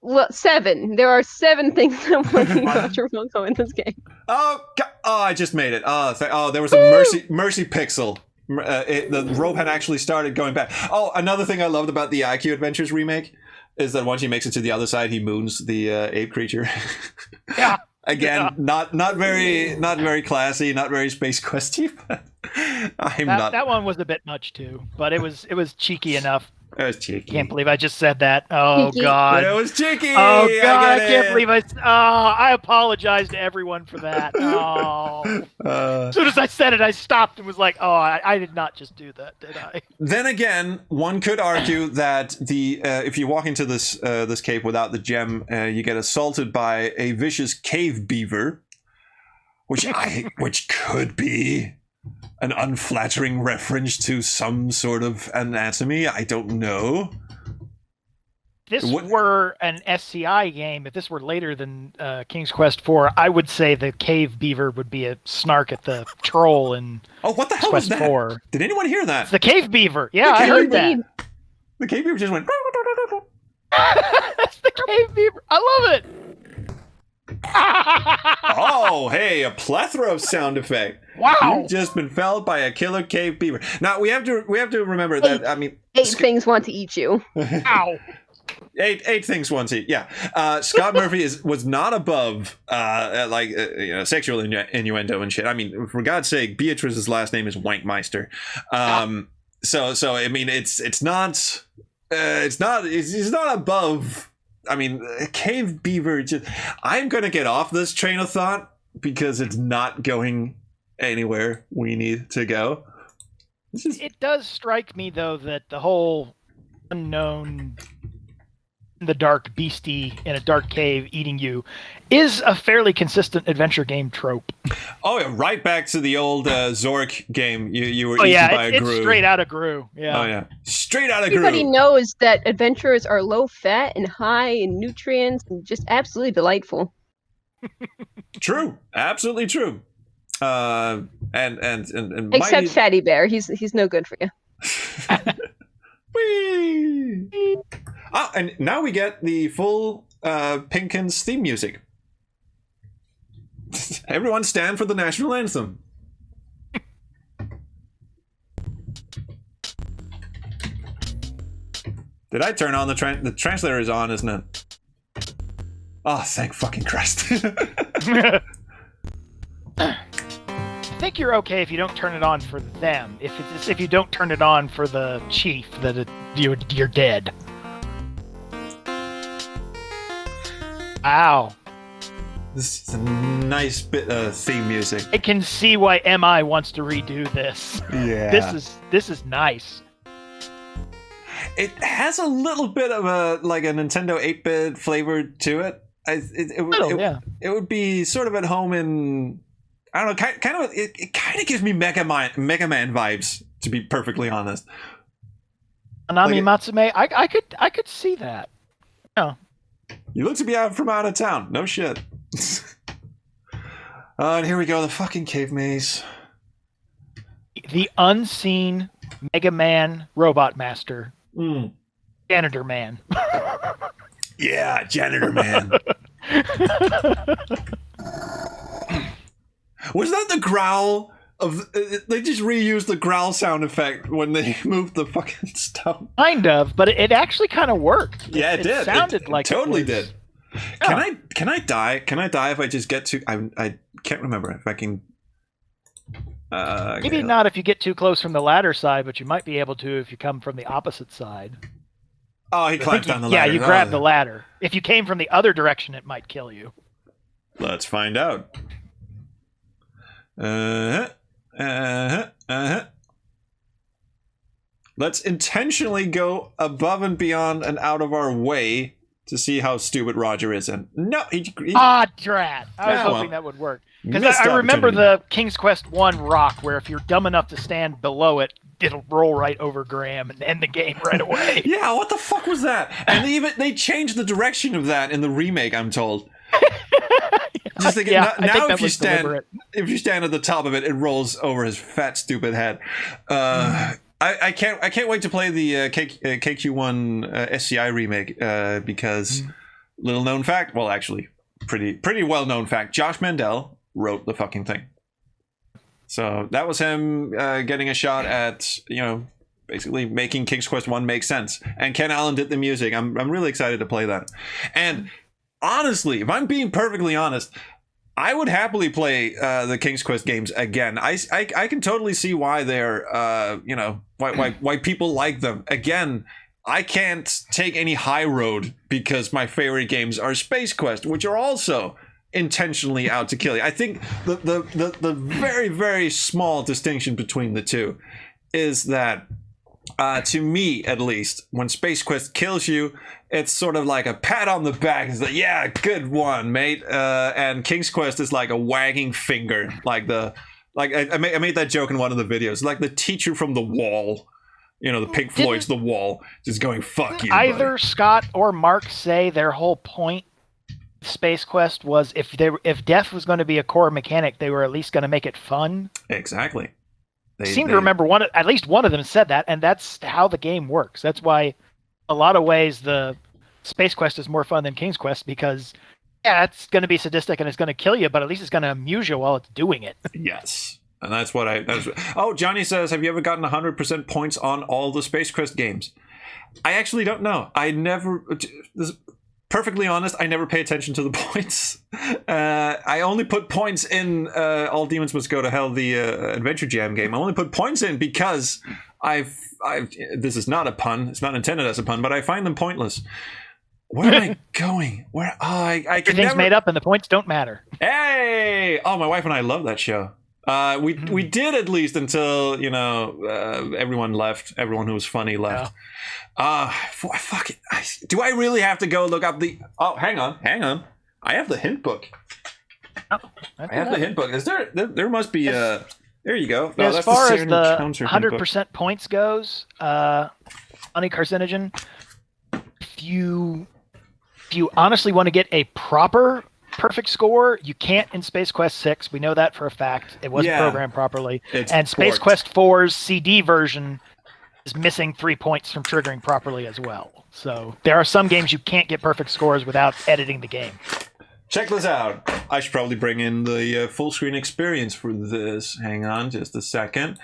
Well, 7. There are 7 things that want to eat Roger Wilco in this game. Oh, I just made it. There was a mercy pixel. The rope had actually started going back. Oh, another thing I loved about the IQ Adventures remake is that once he makes it to the other side, he moons the ape creature. Yeah. Again, not very classy, not very Space Questy. But that one was a bit much too, but it was cheeky enough. It was cheeky. Can't believe I just said that. Oh Cheeky. God. It was cheeky. Oh God, I can't believe I apologize to everyone for that. Oh. As soon as I said it, I stopped and was like, oh, I did not just do that, did I? Then again, one could argue that if you walk into this cave without the gem, you get assaulted by a vicious cave beaver, which could be an unflattering reference to some sort of anatomy. I don't know. If this were an SCI game, if this were later than King's Quest 4, I would say the cave beaver would be a snark at the troll in what the hell Quest was that? 4. Did anyone hear that? It's the cave beaver. Yeah, I heard that. The cave beaver just went... That's the cave beaver. I love it. Oh, hey, a plethora of sound effect. Wow. You've just been felled by a killer cave beaver. Now we have to remember that. I mean, 8 things want to eat you. Ow. Eight things once eat. Yeah, Scott Murphy was not above sexual innuendo and shit. I mean, for God's sake, Beatrice's last name is Wankmeister. So I mean, it's not above. I mean, cave beaver. I'm gonna get off this train of thought because it's not going anywhere we need to go. It does strike me though that the whole unknown, the dark beastie in a dark cave eating you is a fairly consistent adventure game trope. Oh yeah, right back to the old Zork game. You were eaten by a Gru. It's straight out of Gru. Yeah. Oh yeah, straight out of Gru. Everybody knows that adventurers are low fat and high in nutrients and just absolutely delightful. True, absolutely true. And Except Fatty Bear, he's no good for you. Whee! And now we get the full Pinkins theme music. Everyone stand for the national anthem. Did I turn on the translator is on, isn't it? Oh, thank fucking Christ. I think you're okay if you don't turn it on for them. If you don't turn it on for the chief, you're dead. Wow. This is a nice bit of theme music. I can see why MI wants to redo this. Yeah. This is nice. It has a little bit of a Nintendo 8-bit flavor to it. It would be sort of at home in, I don't know, it kind of gives me Mega Man vibes, to be perfectly honest. Anami Matsume, I could see that. Yeah. You look to be from out of town. No shit. And here we go, the fucking cave maze. The unseen Mega Man robot master. Janitor Man. Yeah, Janitor Man. Was that the growl of? They just reused the growl sound effect when they moved the fucking stone. Kind of, but it actually kind of worked. Yeah, it did. It sounded like totally it did. Yeah. Can I die? Can I die if I just get to? I can't remember if I can. Maybe not if you get too close from the ladder side, but you might be able to if you come from the opposite side. Oh, he climbs down the ladder. Yeah, you grab the ladder. If you came from the other direction, it might kill you. Let's find out. Let's intentionally go above and beyond and out of our way to see how stupid Roger is. And no, drat! I was hoping that would work. Because I remember the King's Quest 1 rock, where if you're dumb enough to stand below it, it'll roll right over Graham and end the game right away. Yeah, what the fuck was that? And they changed the direction of that in the remake, I'm told. Just thinking, now if you stand at the top of it, it rolls over his fat stupid head. I can't wait to play the KQ1 SCI remake because little known fact, well actually pretty well known fact, Josh Mandel wrote the fucking thing. So that was him getting a shot at, basically making King's Quest 1 make sense. And Ken Allen did the music. I'm really excited to play that. And honestly, if I'm being perfectly honest, I would happily play the King's Quest games again. I can totally see why they're why people like them. Again, I can't take any high road because my favorite games are Space Quest, which are also intentionally out to kill you. I think the very, very small distinction between the two is that to me at least, when Space Quest kills you, it's sort of like a pat on the back. It's like, yeah, good one, mate. And King's Quest is like a wagging finger, I made that joke in one of the videos, like the teacher from The Wall, the Pink Floyd's The Wall, just going, fuck you, either buddy. Scott or Mark say their whole point Space Quest was if death was going to be a core mechanic, they were at least going to make it fun. Exactly. I seem to remember at least one of them said that, and that's how the game works. That's why, a lot of ways, the Space Quest is more fun than King's Quest because, yeah, it's going to be sadistic and it's going to kill you, but at least it's going to amuse you while it's doing it. Yes. And that's what oh, Johnny says, have you ever gotten 100% points on all the Space Quest games? I actually don't know. Perfectly honest, I never pay attention to the points. I only put points in All Demons Must Go to Hell, the Adventure Jam game. I only put points in because this is not a pun. It's not intended as a pun, but I find them pointless. Where am I going? I can Everything's never... made up and the points don't matter. Hey! Oh, my wife and I love that show. We did at least until, everyone left. Everyone who was funny left. Fuck it. Do I really have to go look up the... Oh, hang on. I have the hint book. Oh, I have the hint book. Is there must be a... There you go. No, as far as the 100% points goes, funny carcinogen, if you honestly want to get a proper perfect score, you can't in Space Quest 6. We know that for a fact. It wasn't programmed properly. And Space Quest 4's CD version is missing 3 points from triggering properly as well. So there are some games you can't get perfect scores without editing the game. Check this out. I should probably bring in the full screen experience for this. Hang on just a second.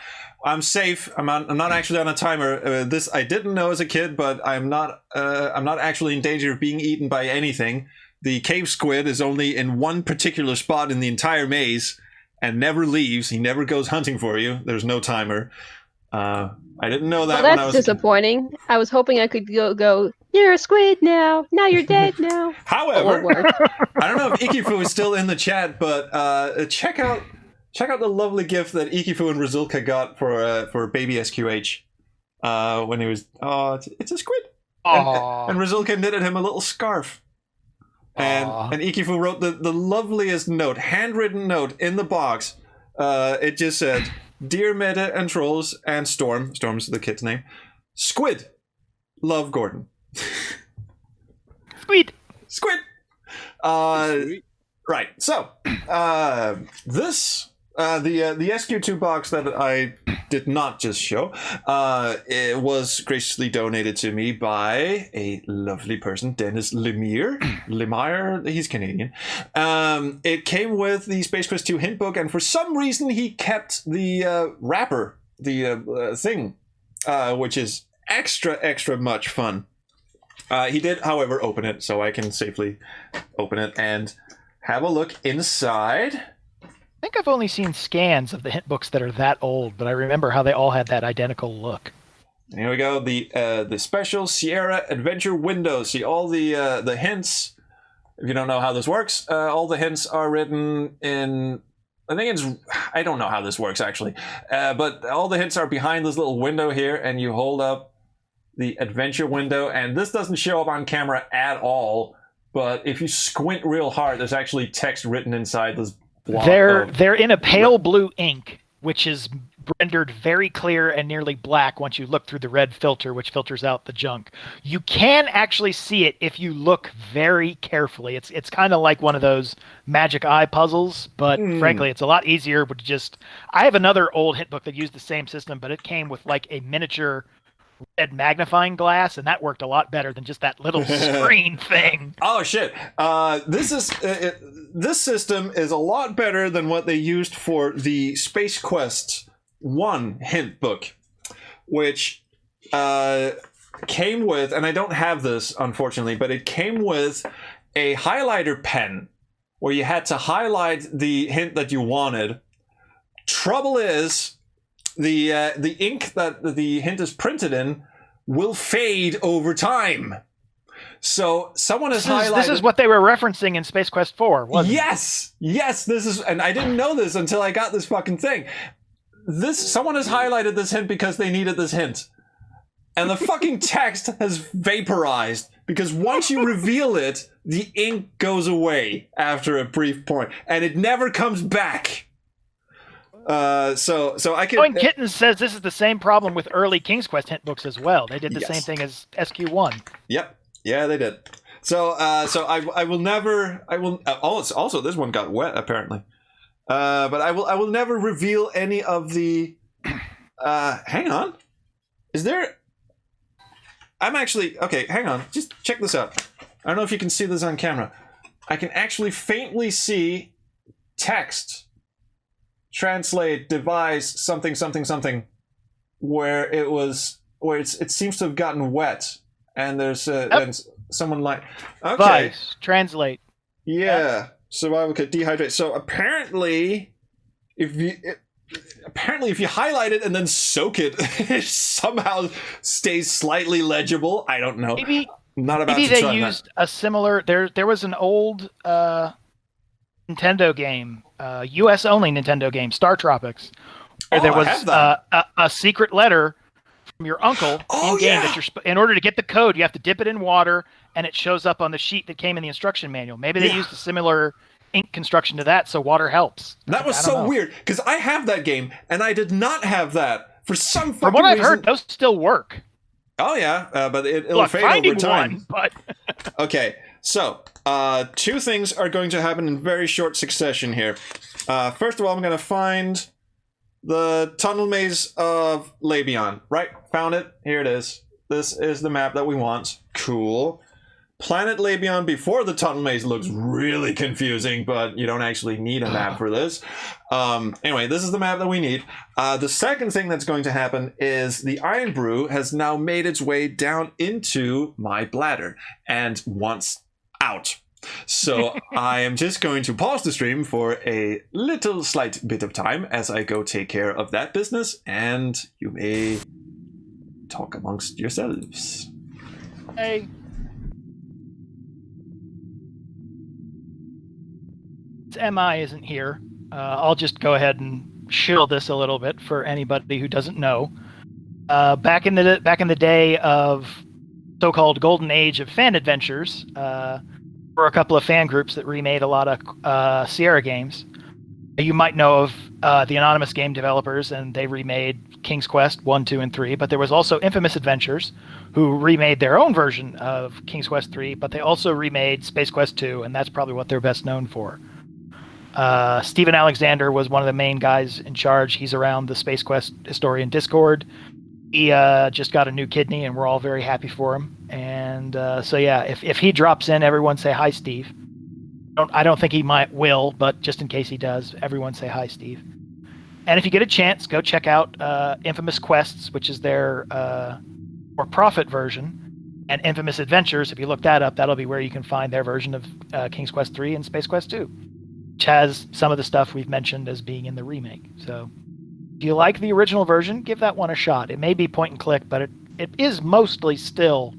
I'm safe. I'm not actually on a timer. This I didn't know as a kid, but I'm not actually in danger of being eaten by anything. The cave squid is only in one particular spot in the entire maze and never leaves. He never goes hunting for you. There's no timer. I didn't know that. Well, that's disappointing. I was hoping I could go. You're a squid now. Now you're dead now. However, I don't know if Ikifu is still in the chat, but check out the lovely gift that Ikifu and Rizulka got for baby SQH when he was. Oh, it's a squid. And Rizulka knitted him a little scarf. And Ikifu wrote the loveliest note, handwritten note in the box. It just said, "Dear Meta and Trolls and Storm," Storm's the kid's name, "Squid, love Gordon." Squid. Right. So, this the SQ2 box that I did not just show, it was graciously donated to me by a lovely person, Dennis Lemire. He's Canadian. It came with the Space Quest 2 hint book, and for some reason he kept the wrapper, the thing, which is extra much fun. He did, however, open it, so I can safely open it and have a look inside. I think I've only seen scans of the hint books that are that old, but I remember how they all had that identical look. Here we go, the special Sierra Adventure window. See all the hints. If you don't know how this works, all the hints are written in. I don't know how this works actually, but all the hints are behind this little window here, and you hold up the adventure window, and this doesn't show up on camera at all. But if you squint real hard, there's actually text written inside this. They're in a pale blue ink, which is rendered very clear and nearly black once you look through the red filter, which filters out the junk. You can actually see it if you look very carefully. It's kind of like one of those magic eye puzzles, but frankly, it's a lot easier. But I have another old hint book that used the same system, but it came with like a miniature red magnifying glass, and that worked a lot better than just that little screen thing. Oh shit! This system is a lot better than what they used for the Space Quest 1 hint book, which came with, and I don't have this unfortunately, but it came with a highlighter pen where you had to highlight the hint that you wanted. Trouble is, the ink that the hint is printed in will fade over time. So someone has highlighted... This is what they were referencing in Space Quest 4, wasn't it? Yes, this is... And I didn't know this until I got this fucking thing. Someone has highlighted this hint because they needed this hint. And the fucking text has vaporized, because once you reveal it, the ink goes away after a brief point, and it never comes back. So I can. Going Kitten says this is the same problem with early King's Quest hint books as well. They did the same thing as SQ1. Yep. Yeah, they did. So I will never. It's also, this one got wet apparently. But I will never reveal any of the. Hang on. Is there? I'm actually okay. Hang on. Just check this out. I don't know if you can see this on camera. I can actually faintly see text translate device something something something, where it seems to have gotten wet, and there's and someone like okay. Device, translate. Yeah, survival kit, dehydrate. So apparently, if you highlight it and then soak it, it somehow stays slightly legible. I don't know. Maybe Not about maybe to they try used a similar. There was an old Nintendo game, U.S. only Nintendo game, Star Tropics, where there was a secret letter from your uncle in game that in order to get the code, you have to dip it in water, and it shows up on the sheet that came in the instruction manual. Maybe they used a similar ink construction to that, so water helps. That was so weird, because I have that game, and I did not have that for some fucking reason. From what I've heard, those still work. Oh yeah, but it'll fade over time. But okay, so 2 things are going to happen in very short succession here. First of all, I'm going to find the tunnel maze of Labion. Right, found it. Here it is. This is the map that we want. Cool. Planet Labion before the tunnel maze looks really confusing, but you don't actually need a map for this. Anyway, this is the map that we need. The second thing that's going to happen is the Iron Brew has now made its way down into my bladder and wants out. So I am just going to pause the stream for a little slight bit of time as I go take care of that business, and you may talk amongst yourselves. Hey. MI isn't here. I'll just go ahead and shill this a little bit for anybody who doesn't know. Back in the day of so-called golden age of fan adventures, there were a couple of fan groups that remade a lot of Sierra games. You might know of the Anonymous game developers, and they remade King's Quest 1, 2, and 3. But there was also Infamous Adventures, who remade their own version of King's Quest 3, but they also remade Space Quest 2, and that's probably what they're best known for. Stephen Alexander was one of the main guys in charge. He's around the Space Quest Historian Discord. He just got a new kidney, and we're all very happy for him. And so yeah, if he drops in, everyone say hi, Steve. I don't think he will, but just in case he does, everyone say hi, Steve. And if you get a chance, go check out Infamous Quests, which is their for-profit version, and Infamous Adventures. If you look that up, that'll be where you can find their version of King's Quest 3 and Space Quest 2. Which has some of the stuff we've mentioned as being in the remake. So if you like the original version, give that one a shot. It may be point and click, but it is mostly still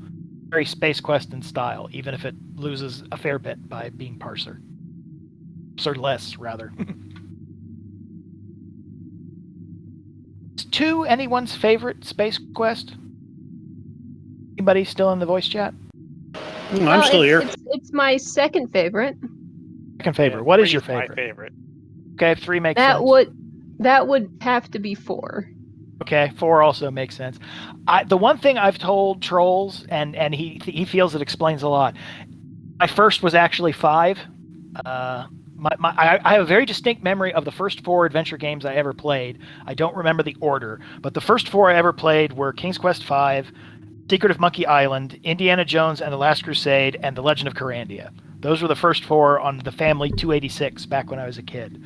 very Space Quest in style, even if it loses a fair bit by being parser. Or less, rather. Is 2 anyone's favorite Space Quest? Anybody still in the voice chat? I'm still here. It's my second favorite. Second favorite. What is your favorite? My favorite. Okay, 3 makes sense. That would have to be 4. Okay, 4 also makes sense. The one thing I've told trolls, and he feels it explains a lot. My first was actually 5. I have a very distinct memory of the first 4 adventure games I ever played. I don't remember the order, but the first 4 I ever played were King's Quest V, Secret of Monkey Island, Indiana Jones and the Last Crusade, and The Legend of Corandia. Those were the first 4 on the family 286 back when I was a kid.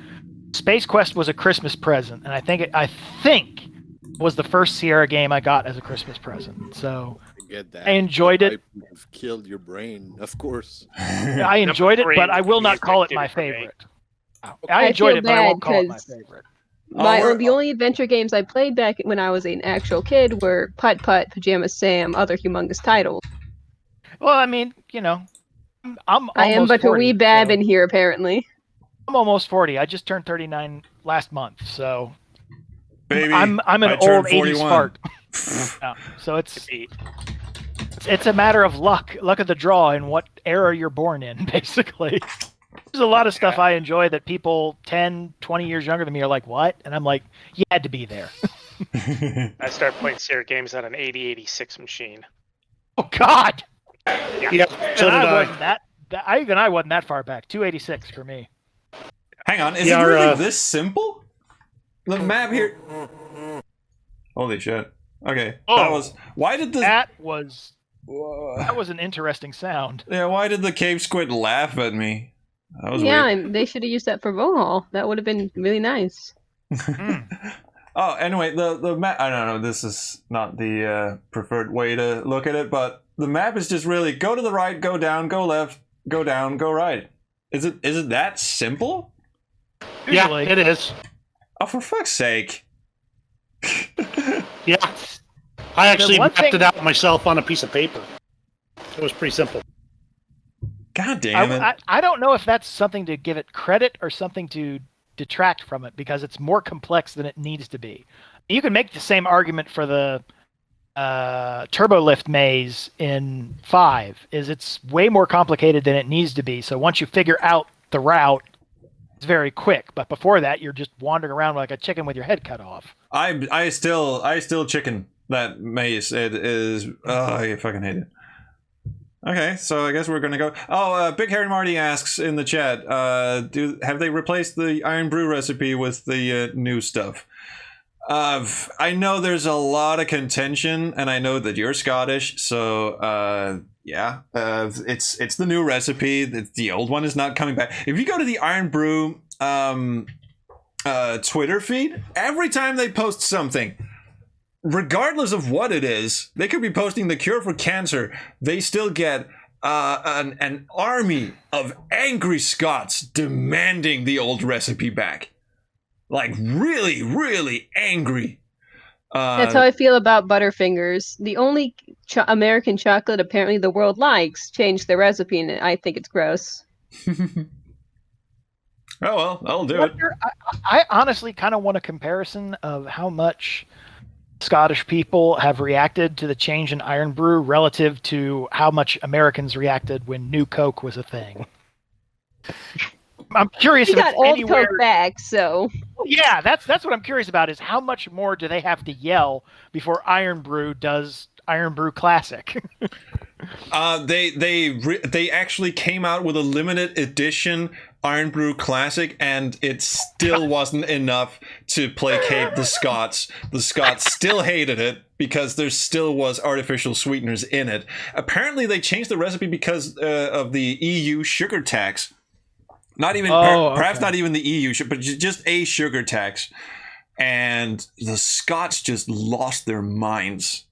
Space Quest was a Christmas present, and I think it was the first Sierra game I got as a Christmas present. So I enjoyed it. I've killed your brain, of course. I enjoyed it, but I will not call it my favorite. I enjoyed it, but I won't call it my favorite. The only adventure games I played back when I was an actual kid were Putt Putt, Pajama Sam, other humongous titles. Well, I mean, I am but 40, a wee bab in here, apparently. I'm almost 40. I just turned 39 last month, so baby, I'm an old 80s fart. Yeah, so it's a matter of luck of the draw and what era you're born in, basically. There's a lot of stuff I enjoy that people 10, 20 years younger than me are like, what? And I'm like, you had to be there. I started playing Sierra games on an 8086 machine. Oh, God! Yeah, so did I. Even I wasn't that far back. 286 for me. Hang on, is it really this simple? The map here... Holy shit. Okay, that was an interesting sound. Yeah, why did the cave squid laugh at me? That was weird. And they should have used that for Vohaul. That would have been really nice. Oh, anyway, the map. I don't know. This is not the preferred way to look at it, but the map is just really go to the right, go down, go left, go down, go right. Is it that simple? Usually. Yeah, it is. Oh, for fuck's sake! Yeah, I actually one mapped thing- it out myself on a piece of paper. It was pretty simple. God damn it! I don't know if that's something to give it credit or something to detract from it, because it's more complex than it needs to be. You can make the same argument for the turbo lift maze in 5. It's way more complicated than it needs to be. So once you figure out the route, it's very quick. But before that, you're just wandering around like a chicken with your head cut off. I still chicken that maze. It is. Oh, I fucking hate it. Okay, so I guess we're gonna go. Oh, Big Harry Marty asks in the chat, have they replaced the Iron Brew recipe with the new stuff? I know there's a lot of contention, and I know that you're Scottish, so yeah, it's the new recipe. The old one is not coming back. If you go to the Iron Brew Twitter feed, every time they post something, regardless of what it is, they could be posting the cure for cancer. They still get an army of angry Scots demanding the old recipe back. Like, really, really angry. That's how I feel about Butterfingers. The only American chocolate apparently the world likes changed the recipe, and I think it's gross. Oh, well, I'll do it. I honestly kind of want a comparison of how much Scottish people have reacted to the change in Iron Brew relative to how much Americans reacted when New Coke was a thing. I'm curious We if got it's old anywhere... Coke back, so Yeah, that's what I'm curious about, is how much more do they have to yell before Iron Brew does Iron Brew Classic? They actually came out with a limited edition Iron Brew Classic, and it still wasn't enough to placate the Scots. The Scots still hated it because there still was artificial sweeteners in it. Apparently, they changed the recipe because of the EU sugar tax. Not even, perhaps not even the EU, but just a sugar tax. And the Scots just lost their minds.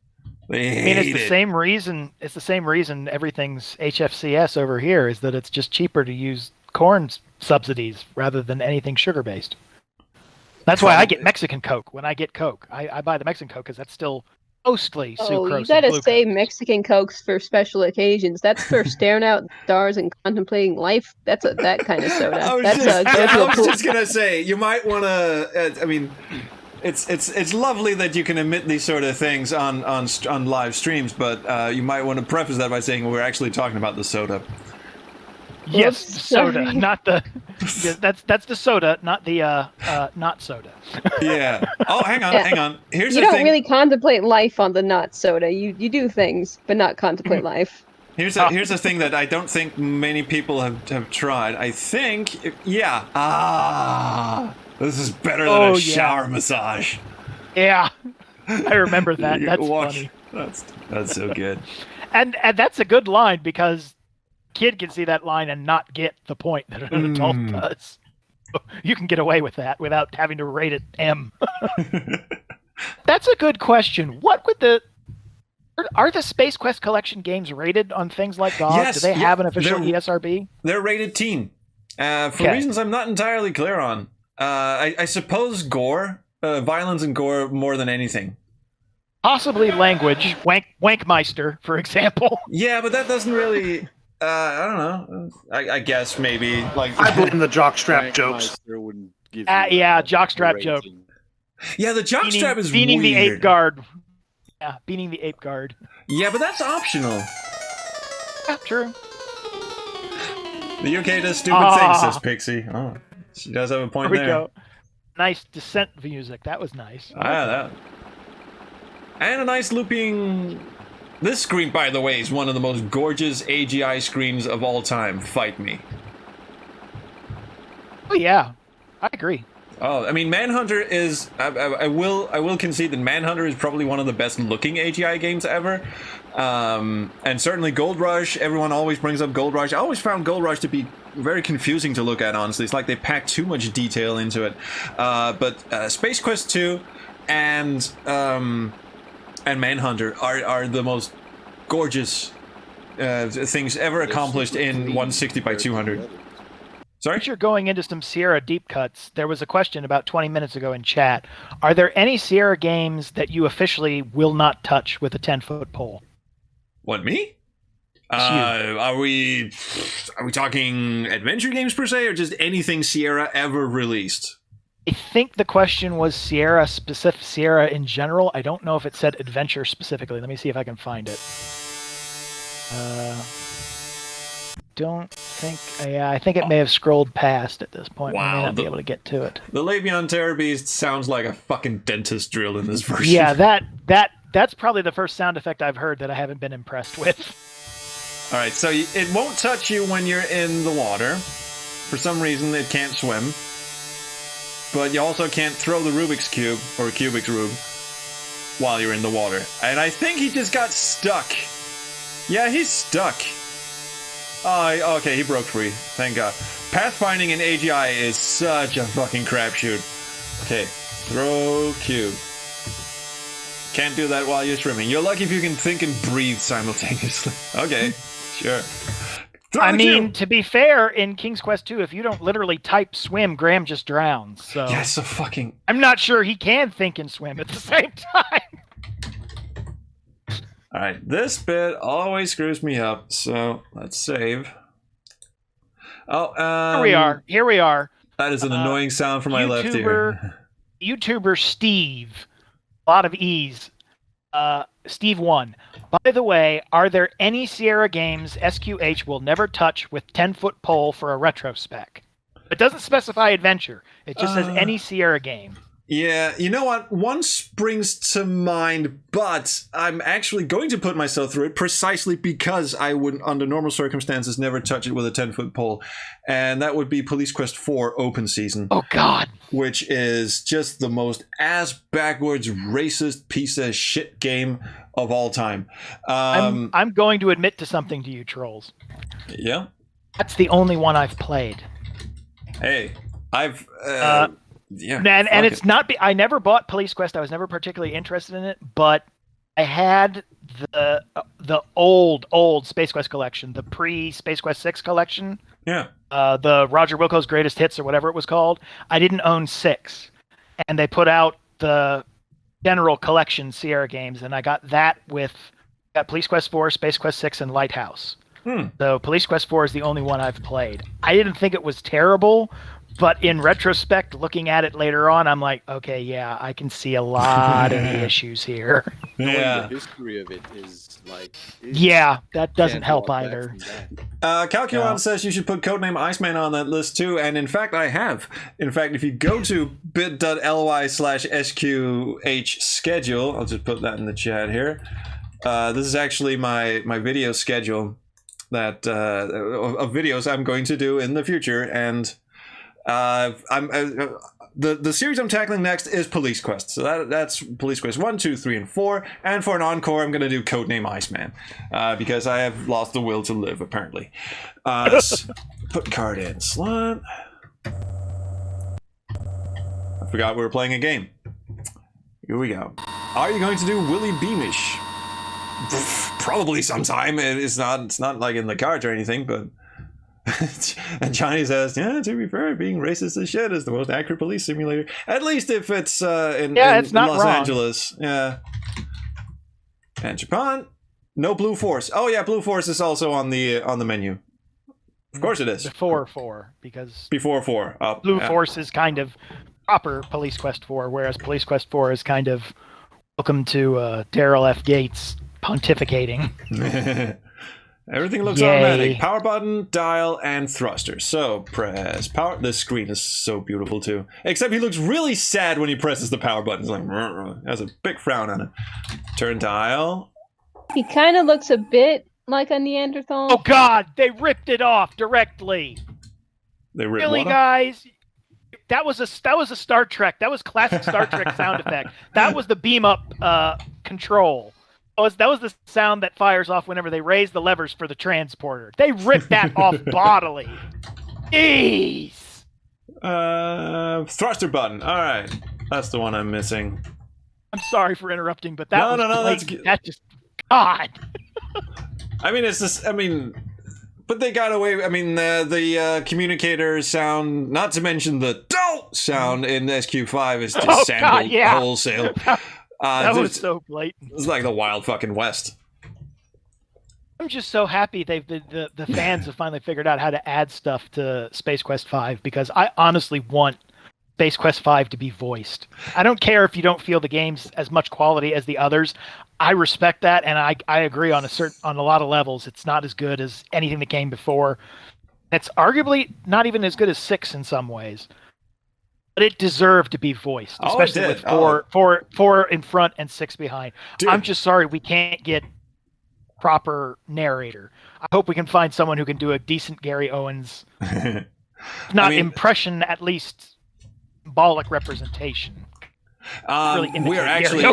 It's the same reason. It's the same reason everything's HFCS over here, is that it's just cheaper to use corn subsidies rather than anything sugar based. That's why I get Mexican Coke when I get Coke. I buy the Mexican Coke because that's still mostly sucrose. you gotta and save glucose. Mexican Cokes for special occasions. That's for staring out the stars and contemplating life. That's that kind of soda. I was just gonna say, you might want to. I mean, it's lovely that you can admit these sort of things on live streams, but you might want to preface that by saying we're actually talking about the soda. Yes, Oops, the soda, sorry. not the. Yeah, that's the soda, not the not soda. Yeah. Oh, hang on. Here's You the don't thing. really contemplate life on the not soda. You do things, but not contemplate life. Here's the thing that I don't think many people have tried. I think, this is better than a shower massage. Yeah, I remember that. That's Watch. funny. That's so good. And that's a good line, because kid can see that line and not get the point that an adult does. You can get away with that without having to rate it M. That's a good question. What would are the Space Quest Collection games rated on things like GOG? Yes, Do they have an official they're- ESRB? They're rated teen, for reasons I'm not entirely clear on. I suppose gore, violence and gore more than anything. Possibly language, Wankmeister, for example. Yeah, but that doesn't really. I don't know. I guess maybe like. I blame the jockstrap jokes. Meister wouldn't give Yeah, a jockstrap joke. rating. Yeah, the jockstrap is beating weird. the ape guard. Yeah, beating the ape guard. Yeah, but that's optional. Yeah, true. The UK does stupid things, says Pixie. Oh, she does have a point There we there. go. Nice descent music. That was nice. That. And a nice looping. This screen, by the way, is one of the most gorgeous AGI screens of all time. Fight me. Oh yeah, I agree. Oh, I mean, Manhunter is. I will concede that Manhunter is probably one of the best looking AGI games ever. And certainly Gold Rush. Everyone always brings up Gold Rush. I always found Gold Rush to be very confusing to look at, honestly. It's like they pack too much detail into it. But Space Quest 2 and Manhunter are the most gorgeous things ever accomplished in 160 by 200. Sorry? If you're going into some Sierra deep cuts, there was a question about 20 minutes ago in chat. Are there any Sierra games that you officially will not touch with a 10-foot pole? What, me? Are we talking adventure games per se, or just anything Sierra ever released? I think the question was Sierra in general. I don't know if it said adventure specifically. Let me see if I can find it. Don't think. Yeah, I think it may have scrolled past at this point. Wow, we may not be able to get to it. The Levion Terror Beast sounds like a fucking dentist drill in this version. Yeah, that's probably the first sound effect I've heard that I haven't been impressed with. All right, so it won't touch you when you're in the water. For some reason, it can't swim. But you also can't throw the Rubik's Cube, or Cubik's Rube, while you're in the water. And I think he just got stuck. Yeah, he's stuck. Oh, okay, he broke free. Thank God. Pathfinding in AGI is such a fucking crapshoot. Okay, throw cube. Can't do that while you're swimming. You're lucky if you can think and breathe simultaneously. Okay, sure. I mean, to be fair, in King's Quest 2, if you don't literally type swim, Graham just drowns. So yeah, so fucking... I'm not sure he can think and swim at the same time. Alright, this bit always screws me up, so let's save. Oh, Here we are. That is an annoying sound from my left ear. YouTuber Steve, a lot of E's. Steve 1. By the way, are there any Sierra games SQH will never touch with 10-foot pole for a retrospec? It doesn't specify adventure. It just says any Sierra game. Yeah, you know what? One springs to mind, but I'm actually going to put myself through it precisely because I would, under normal circumstances, never touch it with a 10-foot pole. And that would be Police Quest 4 Open Season. Oh, God. Which is just the most ass-backwards, racist piece of shit game of all time. I'm going to admit to something to you, trolls. Yeah? That's the only one I've played. Hey, I've... yeah, and it's not. I never bought Police Quest. I was never particularly interested in it, but I had the old Space Quest collection, the pre-Space Quest 6 collection. Yeah. The Roger Wilco's Greatest Hits or whatever it was called. I didn't own 6, and they put out the general collection Sierra games, and I got that with Police Quest 4, Space Quest 6, and Lighthouse. So Police Quest 4 is the only one I've played. I didn't think it was terrible. But in retrospect, looking at it later on, I'm like, okay, yeah, I can see a lot of the issues here. Yeah. The history of it is like... Yeah, that doesn't help either. Calculon says you should put codename Iceman on that list too, and in fact, I have. In fact, if you go to bit.ly/SQH schedule, I'll just put that in the chat here. This is actually my video schedule that of videos I'm going to do in the future, and... the series I'm tackling next is Police Quest. So that's Police Quest 1, 2, 3, and 4. And for an encore, I'm going to do Codename Iceman. Because I have lost the will to live, apparently. Let's put card in slot. I forgot we were playing a game. Here we go. Are you going to do Willy Beamish? Probably sometime. It's not like in the cards or anything, but... And Johnny says, yeah, to be fair, being racist as shit is the most accurate police simulator. At least if it's in it's not Los wrong. Angeles. Yeah. And Japan, no Blue Force. Oh yeah, Blue Force is also on the menu. Of course it is. Before 4, because before 4. Blue Force is kind of proper Police Quest 4, whereas Police Quest 4 is kind of welcome to Daryl F. Gates pontificating. Everything looks automatic. Power button, dial, and thruster. So press power. This screen is so beautiful too. Except he looks really sad when he presses the power button. It's like has a big frown on it. Turn dial. He kind of looks a bit like a Neanderthal. Oh God! They ripped it off directly. They ripped really, what guys? That was a Star Trek. That was classic Star Trek sound effect. That was the beam up control. That was the sound that fires off whenever they raise the levers for the transporter. They ripped that off bodily. Jeez. Thruster button. All right, that's the one I'm missing. I'm sorry for interrupting, but that was no, that just God. I mean, it's just. I mean, but they got away. I mean, the communicator sound, not to mention the don't sound in SQ5 is just sampled wholesale. That was so blatant. It's like the Wild fucking West. I'm just so happy the fans have finally figured out how to add stuff to Space Quest 5 because I honestly want Space Quest 5 to be voiced. I don't care if you don't feel the game's as much quality as the others. I respect that, and I agree on a lot of levels. It's not as good as anything that came before. It's arguably not even as good as 6 in some ways. But it deserved to be voiced, especially with four in front and 6 behind. Dude. I'm just sorry we can't get proper narrator. I hope we can find someone who can do a decent Gary Owens, impression, at least symbolic representation. We are actually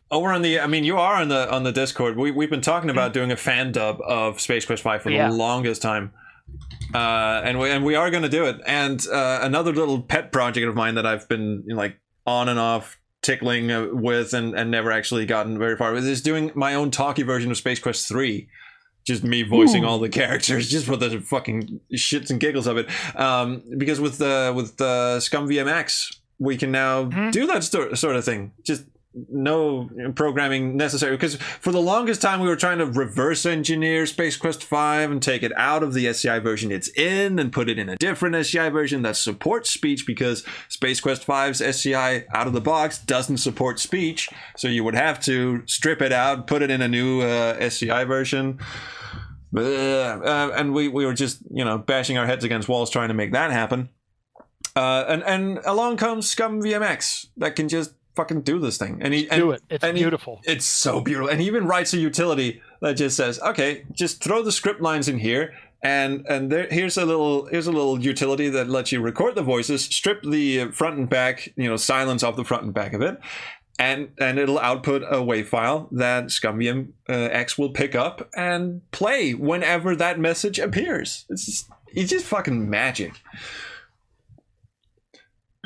over on the. I mean, you are on the Discord. We've been talking about doing a fan dub of Space Quest 5 for the longest time, and we are going to do it. And another little pet project of mine that I've been on and off tickling with and never actually gotten very far with is doing my own talkie version of Space Quest 3. Just me voicing all the characters just for the fucking shits and giggles of it. Because with the Scum VMX, we can now do that sort of thing. Just no programming necessary, because for the longest time we were trying to reverse engineer Space Quest 5 and take it out of the SCI version it's in and put it in a different SCI version that supports speech, because Space Quest 5's SCI out of the box doesn't support speech, so you would have to strip it out, put it in a new SCI version. And we were just bashing our heads against walls trying to make that happen, and along comes Scum VMX that can just fucking do this thing, and do it. It's beautiful. It's so beautiful, and he even writes a utility that just says, "Okay, just throw the script lines in here, and here's a little utility that lets you record the voices, strip the front and back, silence off the front and back of it, and it'll output a WAV file that Scum VMX will pick up and play whenever that message appears. It's just fucking magic."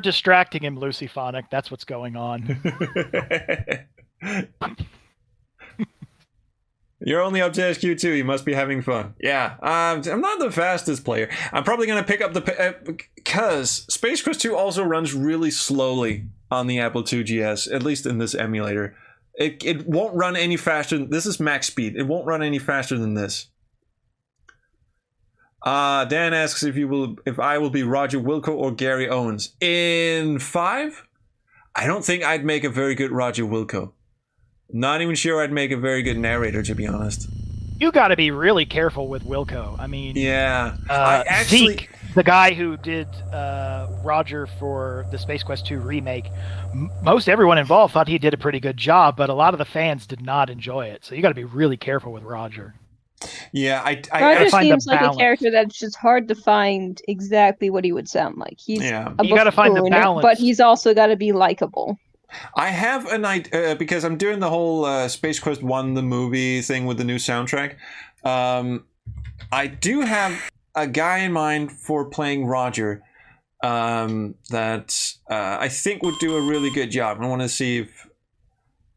Distracting him, Lucy Phonic. That's what's going on. You're only up to SQ2. You must be having fun. Yeah, I'm not the fastest player. I'm probably going to pick up because Space Quest 2 also runs really slowly on the Apple IIGS, at least in this emulator. It won't run any faster. This is max speed. It won't run any faster than this. Dan asks if I will be Roger Wilco or Gary Owens in 5. I don't think I'd make a very good Roger Wilco. Not even sure I'd make a very good narrator, to be honest. You got to be really careful with Wilco. I mean, yeah. Zeke, the guy who did Roger for the Space Quest 2 remake, most everyone involved thought he did a pretty good job, but a lot of the fans did not enjoy it. So you got to be really careful with Roger. Yeah, Roger seems like a character that's just hard to find exactly what he would sound like. He's you got to find the balance, but he's also got to be likable. I have an idea because I'm doing the whole Space Quest 1 the movie thing with the new soundtrack. I do have a guy in mind for playing Roger that I think would do a really good job. I want to see if.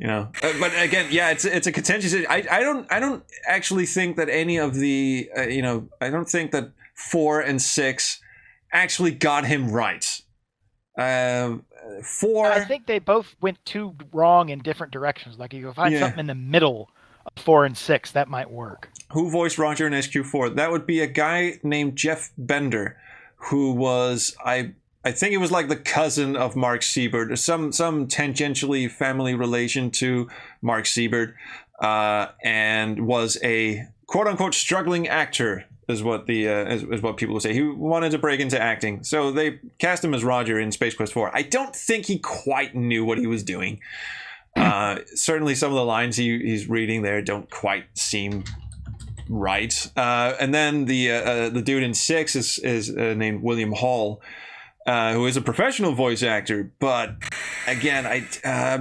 But again, yeah, it's a contentious. I don't actually think that any of the I don't think that 4 and 6 actually got him right. 4. I think they both went too wrong in different directions. Like you go find something in the middle of 4 and 6 that might work. Who voiced Roger in SQ4? That would be a guy named Jeff Bender, who was I think it was like the cousin of Mark Siebert, or some tangentially family relation to Mark Siebert, and was a quote unquote struggling actor, is what is what people would say. He wanted to break into acting, so they cast him as Roger in Space Quest 4. I don't think he quite knew what he was doing. Certainly, some of the lines he's reading there don't quite seem right. And then the dude in 6 is named William Hall. Who is a professional voice actor, but again,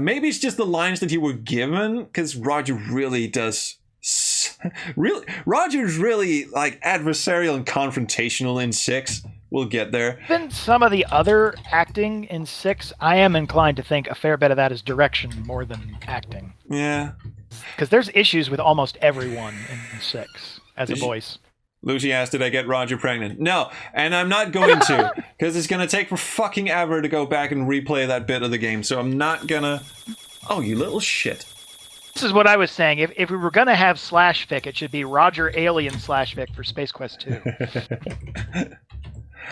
maybe it's just the lines that he were given, because Roger really does. Roger's really like adversarial and confrontational in 6, we'll get there. Even some of the other acting in 6, I am inclined to think a fair bit of that is direction more than acting. Yeah. Because there's issues with almost everyone in 6 as a voice. Lucy asked, did I get Roger pregnant? No, and I'm not going to, because it's going to take for fucking ever to go back and replay that bit of the game, so I'm not gonna... Oh, you little shit. This is what I was saying. If we were going to have /fic, it should be Roger Alien /fic for Space Quest 2.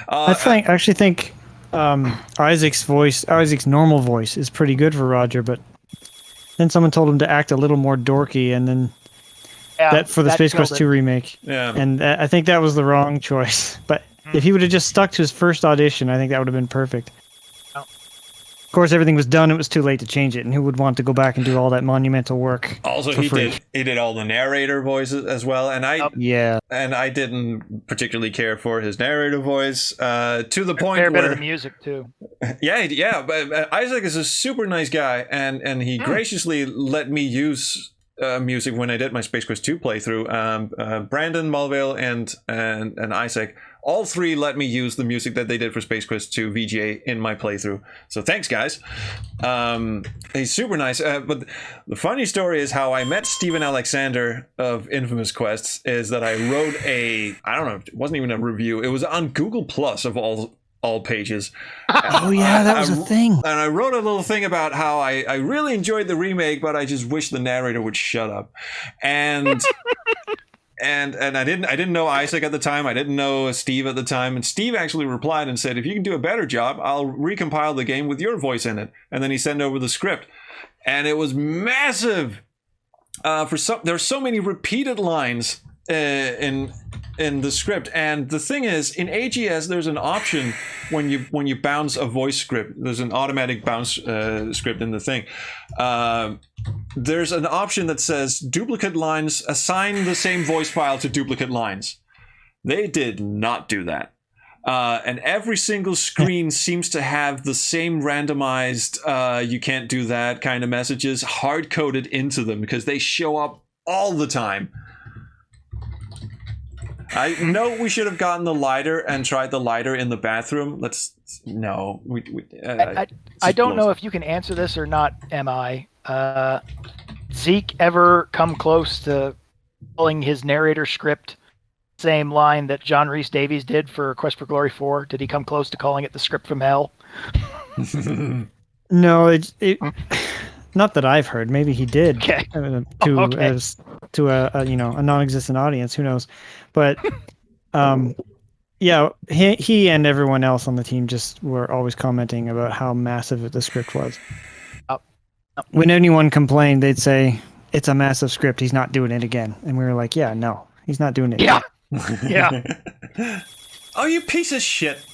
I actually think Isaac's normal voice is pretty good for Roger, but then someone told him to act a little more dorky, and then for the Space Quest 2 remake. Yeah. And I think that was the wrong choice. But if he would have just stuck to his first audition, I think that would have been perfect. Of course, everything was done. It was too late to change it, and who would want to go back and do all that monumental work? Also, he did all the narrator voices as well, and I didn't particularly care for his narrator voice to the point where... Fair bit of the music too. Yeah, but Isaac is a super nice guy, and he graciously let me use music when I did my Space Quest 2 playthrough. Brandon, Mulvale, and Isaac. All three let me use the music that they did for Space Quest 2 VGA in my playthrough. So thanks, guys. He's super nice. But the funny story is how I met Steven Alexander of Infamous Quests is that I wrote I don't know, it wasn't even a review. It was on Google Plus of all pages. Oh yeah, that was a thing. And I wrote a little thing about how I really enjoyed the remake, but I just wish the narrator would shut up. And... And I didn't know Isaac at the time. I didn't know Steve at the time. And Steve actually replied and said, if you can do a better job, I'll recompile the game with your voice in it. And then he sent over the script. And it was massive. There's so many repeated lines in the script. And the thing is, in AGS, there's an option when you bounce a voice script. There's an automatic bounce script in the thing. There's an option that says duplicate lines, assign the same voice file to duplicate lines. They did not do that. And every single screen seems to have the same randomized, you can't do that kind of messages hard-coded into them because they show up all the time. I know we should have gotten the lighter and tried the lighter in the bathroom. I don't know if you can answer this or not, MI. Zeke ever come close to pulling his narrator script same line that John Rhys Davies did for Quest for Glory 4? Did he come close to calling it the script from hell? No, it not that I've heard. Maybe he did. Okay. To a non-existent audience. Who knows? But yeah, he and everyone else on the team just were always commenting about how massive the script was. When anyone complained, they'd say, it's a massive script, he's not doing it again. And we were like, yeah, no, he's not doing it again. Yeah. Oh, you piece of shit.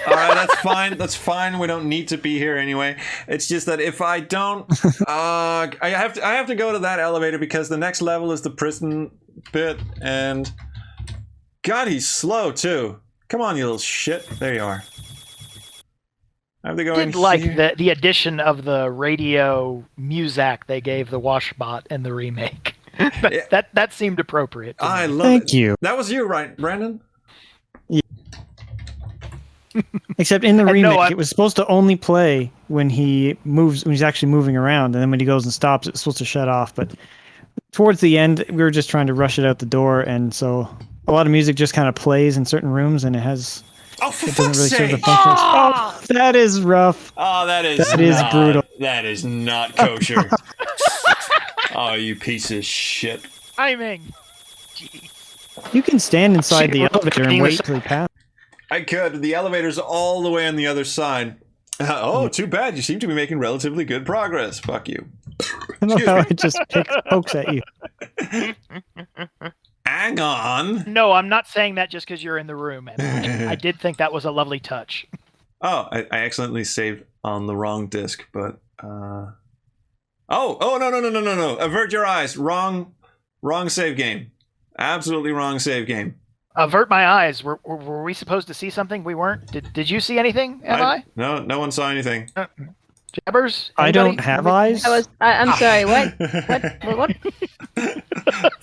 All right, that's fine. That's fine. We don't need to be here anyway. It's just that if I don't, I have to go to that elevator because the next level is the prison bit, and God, he's slow too. Come on, you little shit. There you are. I have to go in here. Like the addition of the radio music they gave the Washbot in the remake. that seemed appropriate. I love it. Thank you. That was you, right, Brandon? Yeah. Except in the remake, it was supposed to only play when he's actually moving around, and then when he goes and stops, it's supposed to shut off. But towards the end, we were just trying to rush it out the door, and so a lot of music just kind of plays in certain rooms, and it doesn't really serve the function. Oh, that is rough. Oh, that is brutal. That is not kosher. Oh, you piece of shit. Timing. Jeez. You can stand inside the elevator and wait till he passes. I could. The elevator's all the way on the other side. Oh, too bad. You seem to be making relatively good progress. Fuck you. I don't know how it just pokes at you. Hang on. No, I'm not saying that just because you're in the room. I did think that was a lovely touch. Oh, I accidentally saved on the wrong disc, but Oh, no. Avert your eyes. Wrong save game. Absolutely wrong save game. Avert my eyes. Were we supposed to see something? We weren't. Did you see anything? Am I? No one saw anything. Jabbers? I don't have eyes. I'm sorry. What? What?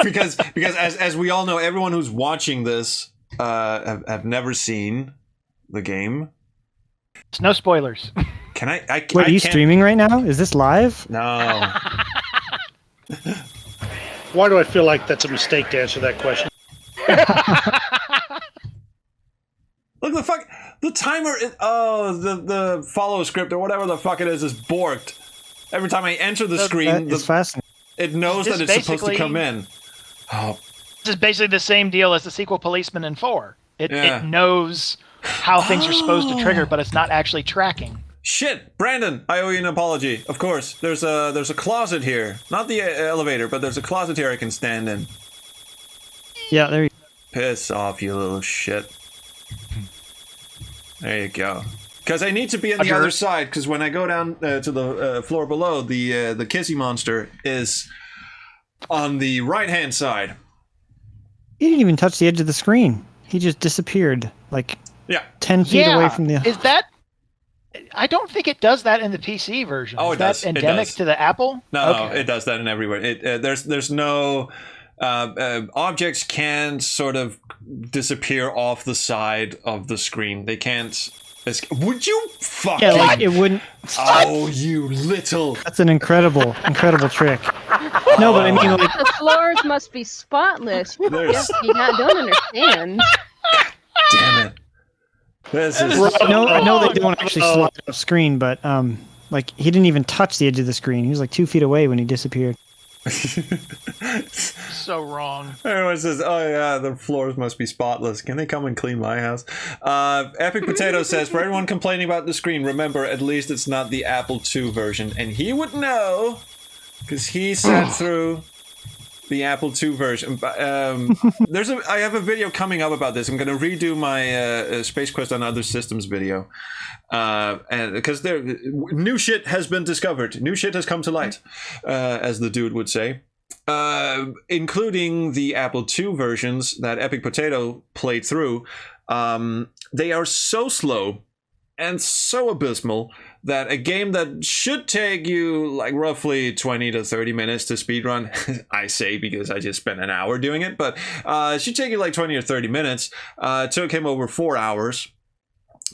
because as we all know, everyone who's watching this have never seen the game. It's no spoilers. Can I Wait, are you streaming right now? Is this live? No. Why do I feel like that's a mistake to answer that question? Look, the timer the follow script or whatever the fuck it is borked. Every time I enter the screen, it's fascinating. It knows that it's supposed to come in. Oh. This is basically the same deal as the sequel Policeman in 4. It knows how things are supposed to trigger, but it's not actually tracking. Shit, Brandon, I owe you an apology. Of course, there's a closet here, not the elevator, but there's a closet here I can stand in. Yeah, there you go. Piss off, you little shit. There you go. Because I need to be on the other side, because when I go down to the floor below, the kissy monster is on the right-hand side. He didn't even touch the edge of the screen. He just disappeared, like 10 feet away from the... Is that... I don't think it does that in the PC version. Oh, is that endemic to the Apple? No, it does that in everywhere. There's no... objects can't sort of disappear off the side of the screen. They can't... Would you fucking... Yeah, like it wouldn't... Oh, you little... That's an incredible trick. No, but I mean, like... The floors must be spotless. You don't understand. Damn it. This is... No, they don't actually slide off screen, but, like, he didn't even touch the edge of the screen. He was like 2 feet away when he disappeared. So wrong. Everyone says, "Oh yeah, the floors must be spotless. Can they come and clean my house?" Epic Potato says, "For everyone complaining about the screen, remember at least it's not the Apple II version." And he would know because he sat through the Apple II version. I have a video coming up about this. I'm going to redo my Space Quest on Other Systems video. And because new shit has been discovered, new shit has come to light, as the dude would say, including the Apple II versions that Epic Potato played through. They are so slow and so abysmal that a game that should take you like roughly 20 to 30 minutes to speedrun, I say because I just spent an hour doing it, but it should take you like 20 or 30 minutes. Took him over 4 hours.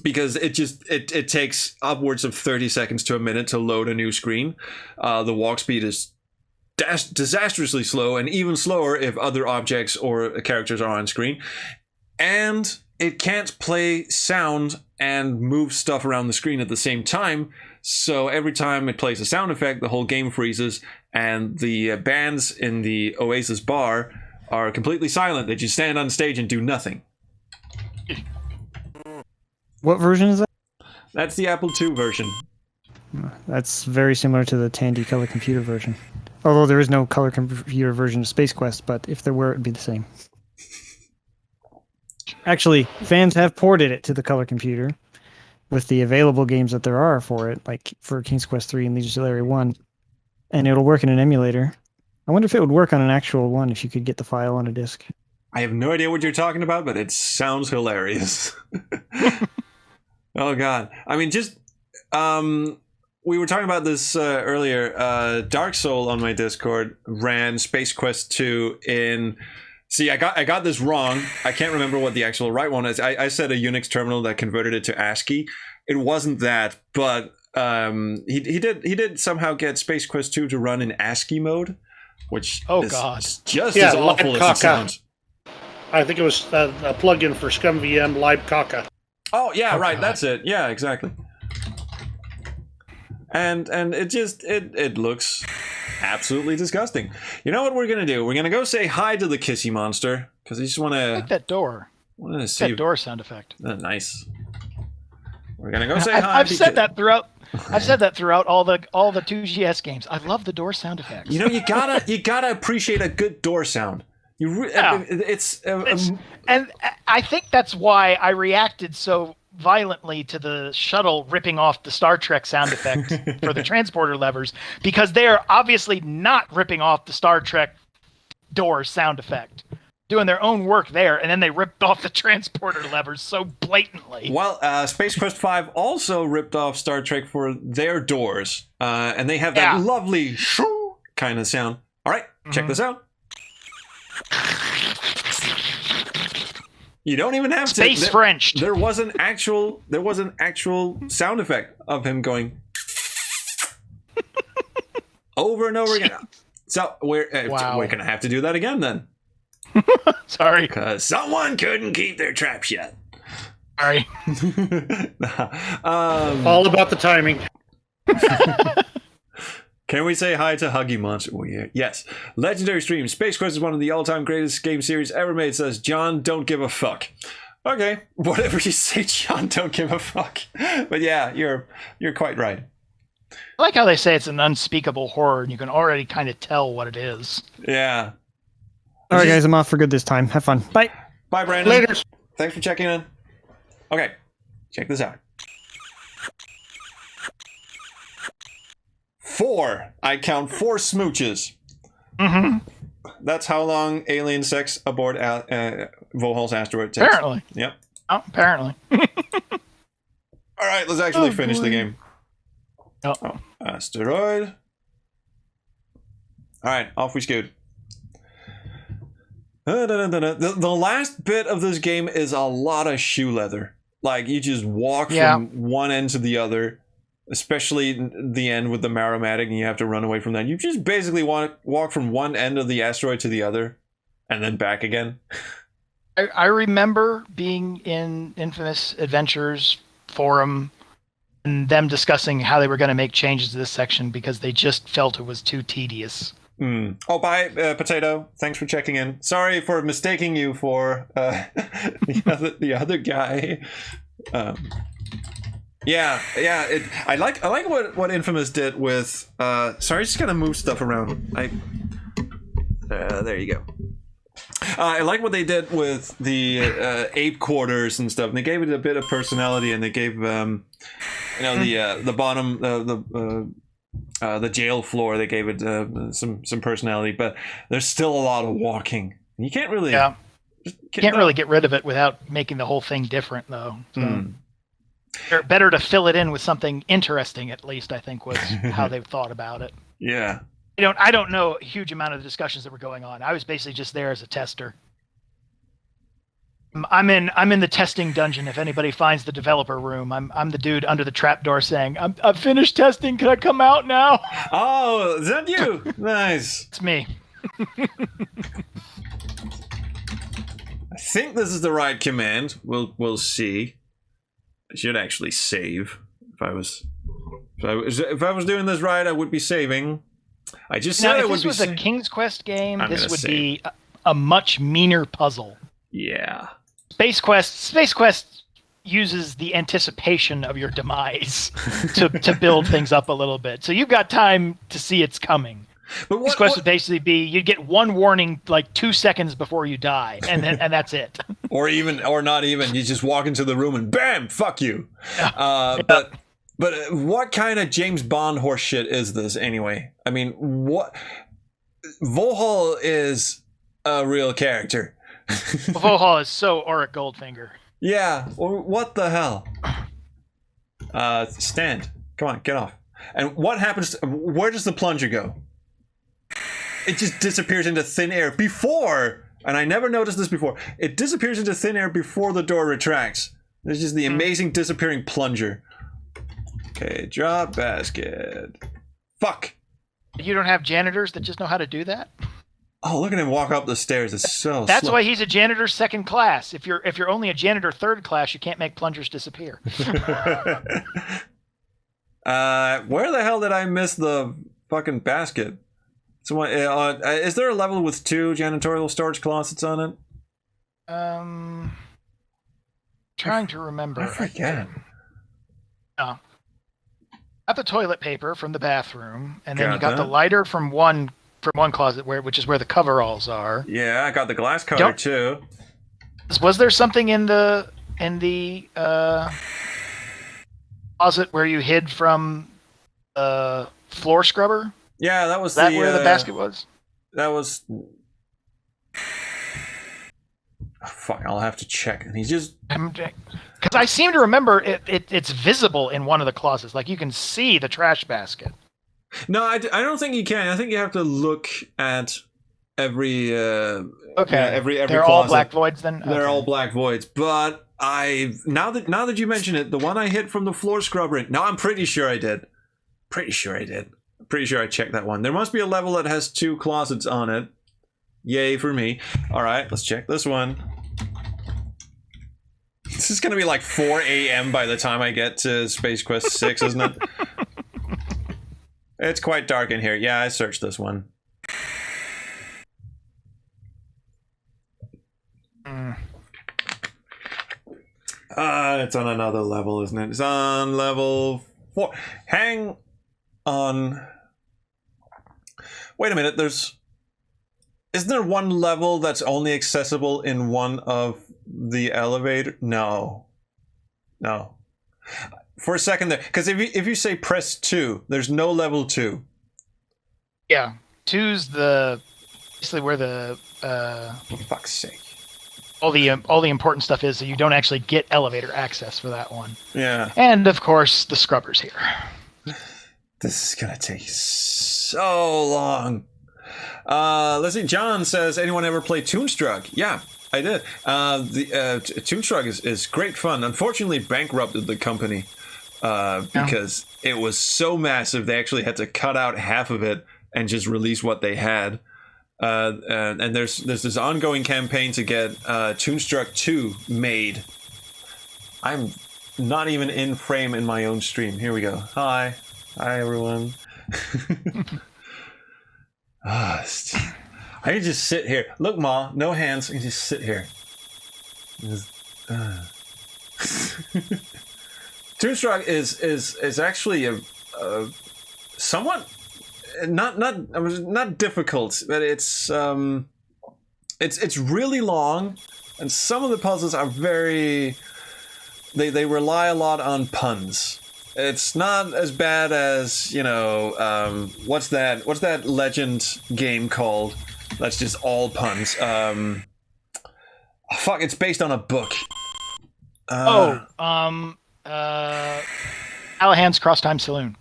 Because it takes upwards of 30 seconds to a minute to load a new screen. The walk speed is disastrously slow, and even slower if other objects or characters are on screen. And it can't play sound and move stuff around the screen at the same time. So every time it plays a sound effect, the whole game freezes, and the bands in the Oasis bar are completely silent. They just stand on stage and do nothing. What version is that? That's the Apple II version. That's very similar to the Tandy color computer version. Although there is no color computer version of Space Quest, but if there were, it would be the same. Actually, fans have ported it to the color computer with the available games that there are for it, like for King's Quest 3 and Legion's Legacy 1, and it'll work in an emulator. I wonder if it would work on an actual one if you could get the file on a disc. I have no idea what you're talking about, but it sounds hilarious. Oh god. I mean, just we were talking about this earlier. Dark Soul on my Discord ran Space Quest 2 in... See, I got this wrong. I can't remember what the actual right one is. I said a Unix terminal that converted it to ASCII. It wasn't that, but he did somehow get Space Quest 2 to run in ASCII mode, which is just as awful as it sounds. I think it was a plugin for ScumVM LibCaca. Oh yeah, right. That's it. Yeah, exactly. And it looks absolutely disgusting. You know what we're gonna do? We're gonna go say hi to the kissy monster because I just want to. Like that door. Want to see that door sound effect. Nice. We're gonna go say hi. I've said that throughout. I've said that throughout all the 2GS games. I love the door sound effects. You know, you gotta appreciate a good door sound. And I think that's why I reacted so violently to the shuttle ripping off the Star Trek sound effect for the transporter levers, because they are obviously not ripping off the Star Trek door sound effect, doing their own work there, and then they ripped off the transporter levers so blatantly. Well, Space Quest 5 also ripped off Star Trek for their doors, and they have that lovely shoo kind of sound. All right, check this out. You don't even have Space to. Frenched. There was an actual sound effect of him going over and over again. So we're gonna have to do that again then. Sorry. Because someone couldn't keep their trap shut. Sorry. All about the timing. Can we say hi to Huggy Monster? Oh, yeah. Yes. Legendary Stream. Space Quest is one of the all-time greatest game series ever made, says John don't give a fuck. Okay. Whatever you say, John don't give a fuck. But yeah, you're quite right. I like how they say it's an unspeakable horror, and you can already kind of tell what it is. Yeah. All right, guys, I'm off for good this time. Have fun. Bye. Bye, Brandon. Later. Thanks for checking in. Okay. Check this out. 4. I count 4 smooches. Mm-hmm. That's how long alien sex aboard Vohaul's asteroid takes. Apparently. Yep. Oh, apparently. All right, let's actually finish the game. Oh. Asteroid. All right, off we scoot. The last bit of this game is a lot of shoe leather. Like, you just walk from one end to the other, especially the end with the Maromatic, and you have to run away from that. You just basically want to walk from one end of the asteroid to the other, and then back again. I remember being in Infamous Adventures forum and them discussing how they were going to make changes to this section because they just felt it was too tedious. Oh, bye, Potato. Thanks for checking in. Sorry for mistaking you for the other guy. I like what Infamous did with. Sorry, just gonna move stuff around. There you go. I like what they did with the ape quarters and stuff. And they gave it a bit of personality, and they gave the bottom the jail floor. They gave it some personality, but there's still a lot of walking. You can't really really get rid of it without making the whole thing different, though. So. Better to fill it in with something interesting, at least, I think, was how they've thought about it. Yeah. I don't know a huge amount of the discussions that were going on. I was basically just there as a tester. I'm in the testing dungeon. If anybody finds the developer room, I'm the dude under the trapdoor saying, I've finished testing. Can I come out now? Oh, is that you? Nice. It's me. I think this is the right command. We'll see. I should actually save. If I was doing this right, I would be saving. I just said I would be. If this was a King's Quest game, this would be a much meaner puzzle. Yeah. Space Quest uses the anticipation of your demise to build things up a little bit. So you've got time to see it's coming. But Space Quest would basically be you'd get one warning like 2 seconds before you die, and that's it. or not even. You just walk into the room and bam, fuck you. But what kind of James Bond horse shit is this anyway? I mean, what? Vohaul is a real character. Vohaul is so Auric Goldfinger. Yeah. What the hell? Stand. Come on, get off. And what happens? Where does the plunger go? It just disappears into thin air before, and I never noticed this before. It disappears into thin air before the door retracts. There's just the amazing disappearing plunger. Okay, drop basket. Fuck. You don't have janitors that just know how to do that? Oh, look at him walk up the stairs. It's so That's slow. why he's a janitor second class. If you're only a janitor third class, you can't make plungers disappear. Where the hell did I miss the fucking basket? So, is there a level with 2 janitorial storage closets on it? Trying to remember. I forget. Got the toilet paper from the bathroom, and then you got the lighter from one closet which is where the coveralls are. Yeah, I got the glass cutter too. Was there something in the closet where you hid from the floor scrubber? Yeah, that was where the basket was. That was. Oh, fuck! I'll have to check. And he's just because I seem to remember it's visible in one of the closets. Like you can see the trash basket. No, I don't think you can. I think you have to look at every Okay. every They're closet. all black voids then? They're Okay. all black voids. But now that you mention it, the one I hit from the floor scrubber. No, I'm pretty sure I did. Pretty sure I checked that one. There must be a level that has 2 closets on it. Yay for me. All right, let's check this one. This is gonna be like 4 a.m. by the time I get to Space Quest 6, isn't it? It's quite dark in here. Yeah, I searched this one. It's on another level, isn't it? It's on level 4. Hang on. Wait a minute, isn't there one level that's only accessible in one of the elevator? No. For a second there, because if you say press 2, there's no level 2. Yeah. 2's basically where the For fuck's sake. all the important stuff is, so you don't actually get elevator access for that one. Yeah. And of course, the scrubber's here. This is gonna take so long. Let's see. John says, anyone ever play Toonstruck? Yeah, I did. Toonstruck is great fun. Unfortunately, bankrupted the company because it was so massive they actually had to cut out half of it and just release what they had. And there's this ongoing campaign to get Toonstruck 2 made. I'm not even in frame in my own stream. Here we go. Hi everyone. I can just sit here. Look, Ma, no hands. I can just sit here. Toonstruck is actually a somewhat not difficult, but it's really long, and some of the puzzles are very. They rely a lot on puns. It's not as bad as, what's that Legend game called? That's just all puns. Fuck, it's based on a book. Callahan's Cross Time Saloon.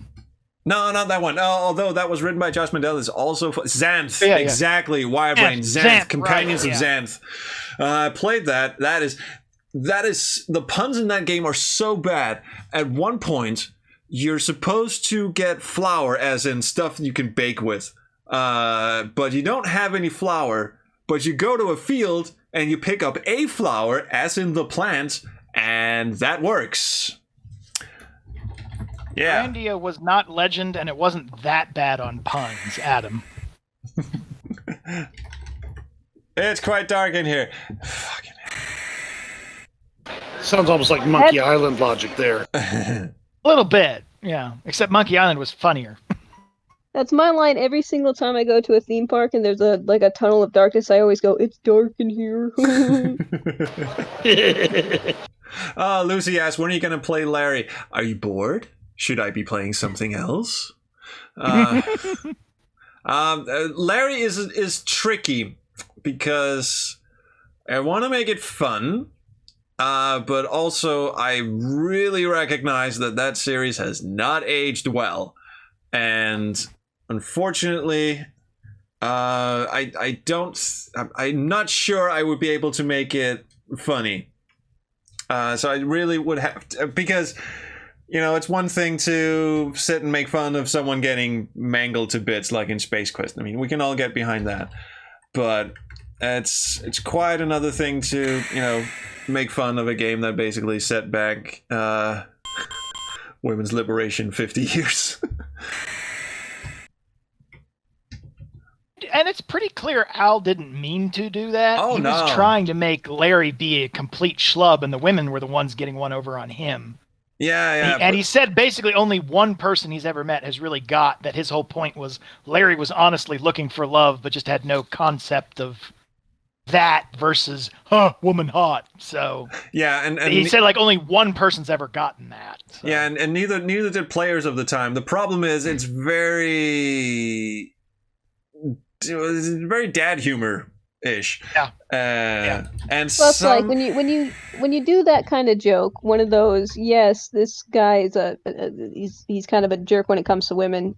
No, not that one. Although that was written by Josh Mandel, is also Xanth. Yeah. Exactly. Wirebrain. Xanth. Companions right, of Xanth. I played that. That is the puns in that game are so bad. At one point, you're supposed to get flour, as in stuff you can bake with, but you don't have any flour. But you go to a field and you pick up a flower, as in the plant, and that works. Yeah. Grandia was not Legend, and it wasn't that bad on puns, Adam. It's quite dark in here. Fucking Sounds almost like Monkey Island logic there. A little bit, yeah. Except Monkey Island was funnier. That's my line every single time I go to a theme park and there's a tunnel of darkness. I always go, "It's dark in here." Lucy asks, when are you going to play Larry? Are you bored? Should I be playing something else? Larry is tricky because I want to make it fun, but also I really recognize that series has not aged well, and unfortunately, I'm not sure I would be able to make it funny. So I really would have to, because, it's one thing to sit and make fun of someone getting mangled to bits like in Space Quest. I mean, we can all get behind that. But it's quite another thing to, make fun of a game that basically set back women's liberation 50 years. And it's pretty clear Al didn't mean to do that. Oh, he was trying to make Larry be a complete schlub, and the women were the ones getting one over on him. Yeah. And he said basically only one person he's ever met has really got that. His whole point was Larry was honestly looking for love, but just had no concept of that versus, woman hot. So yeah, and he said only one person's ever gotten that. So. Yeah, and neither did players of the time. The problem is it's very dad humor-ish. Yeah. And plus, when you do that kind of joke, one of those, yes, this guy is he's kind of a jerk when it comes to women.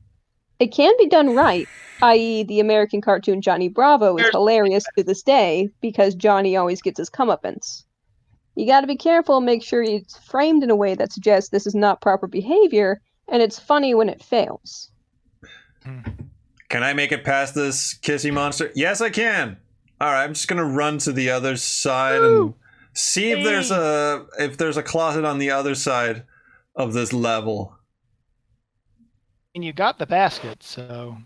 It can be done right, i.e., the American cartoon Johnny Bravo is hilarious to this day because Johnny always gets his comeuppance. You got to be careful and make sure it's framed in a way that suggests this is not proper behavior, and it's funny when it fails. Can I make it past this kissy monster? Yes, I can. All right, I'm just gonna run to the other side and see if there's a closet on the other side of this level. And you got the basket, so.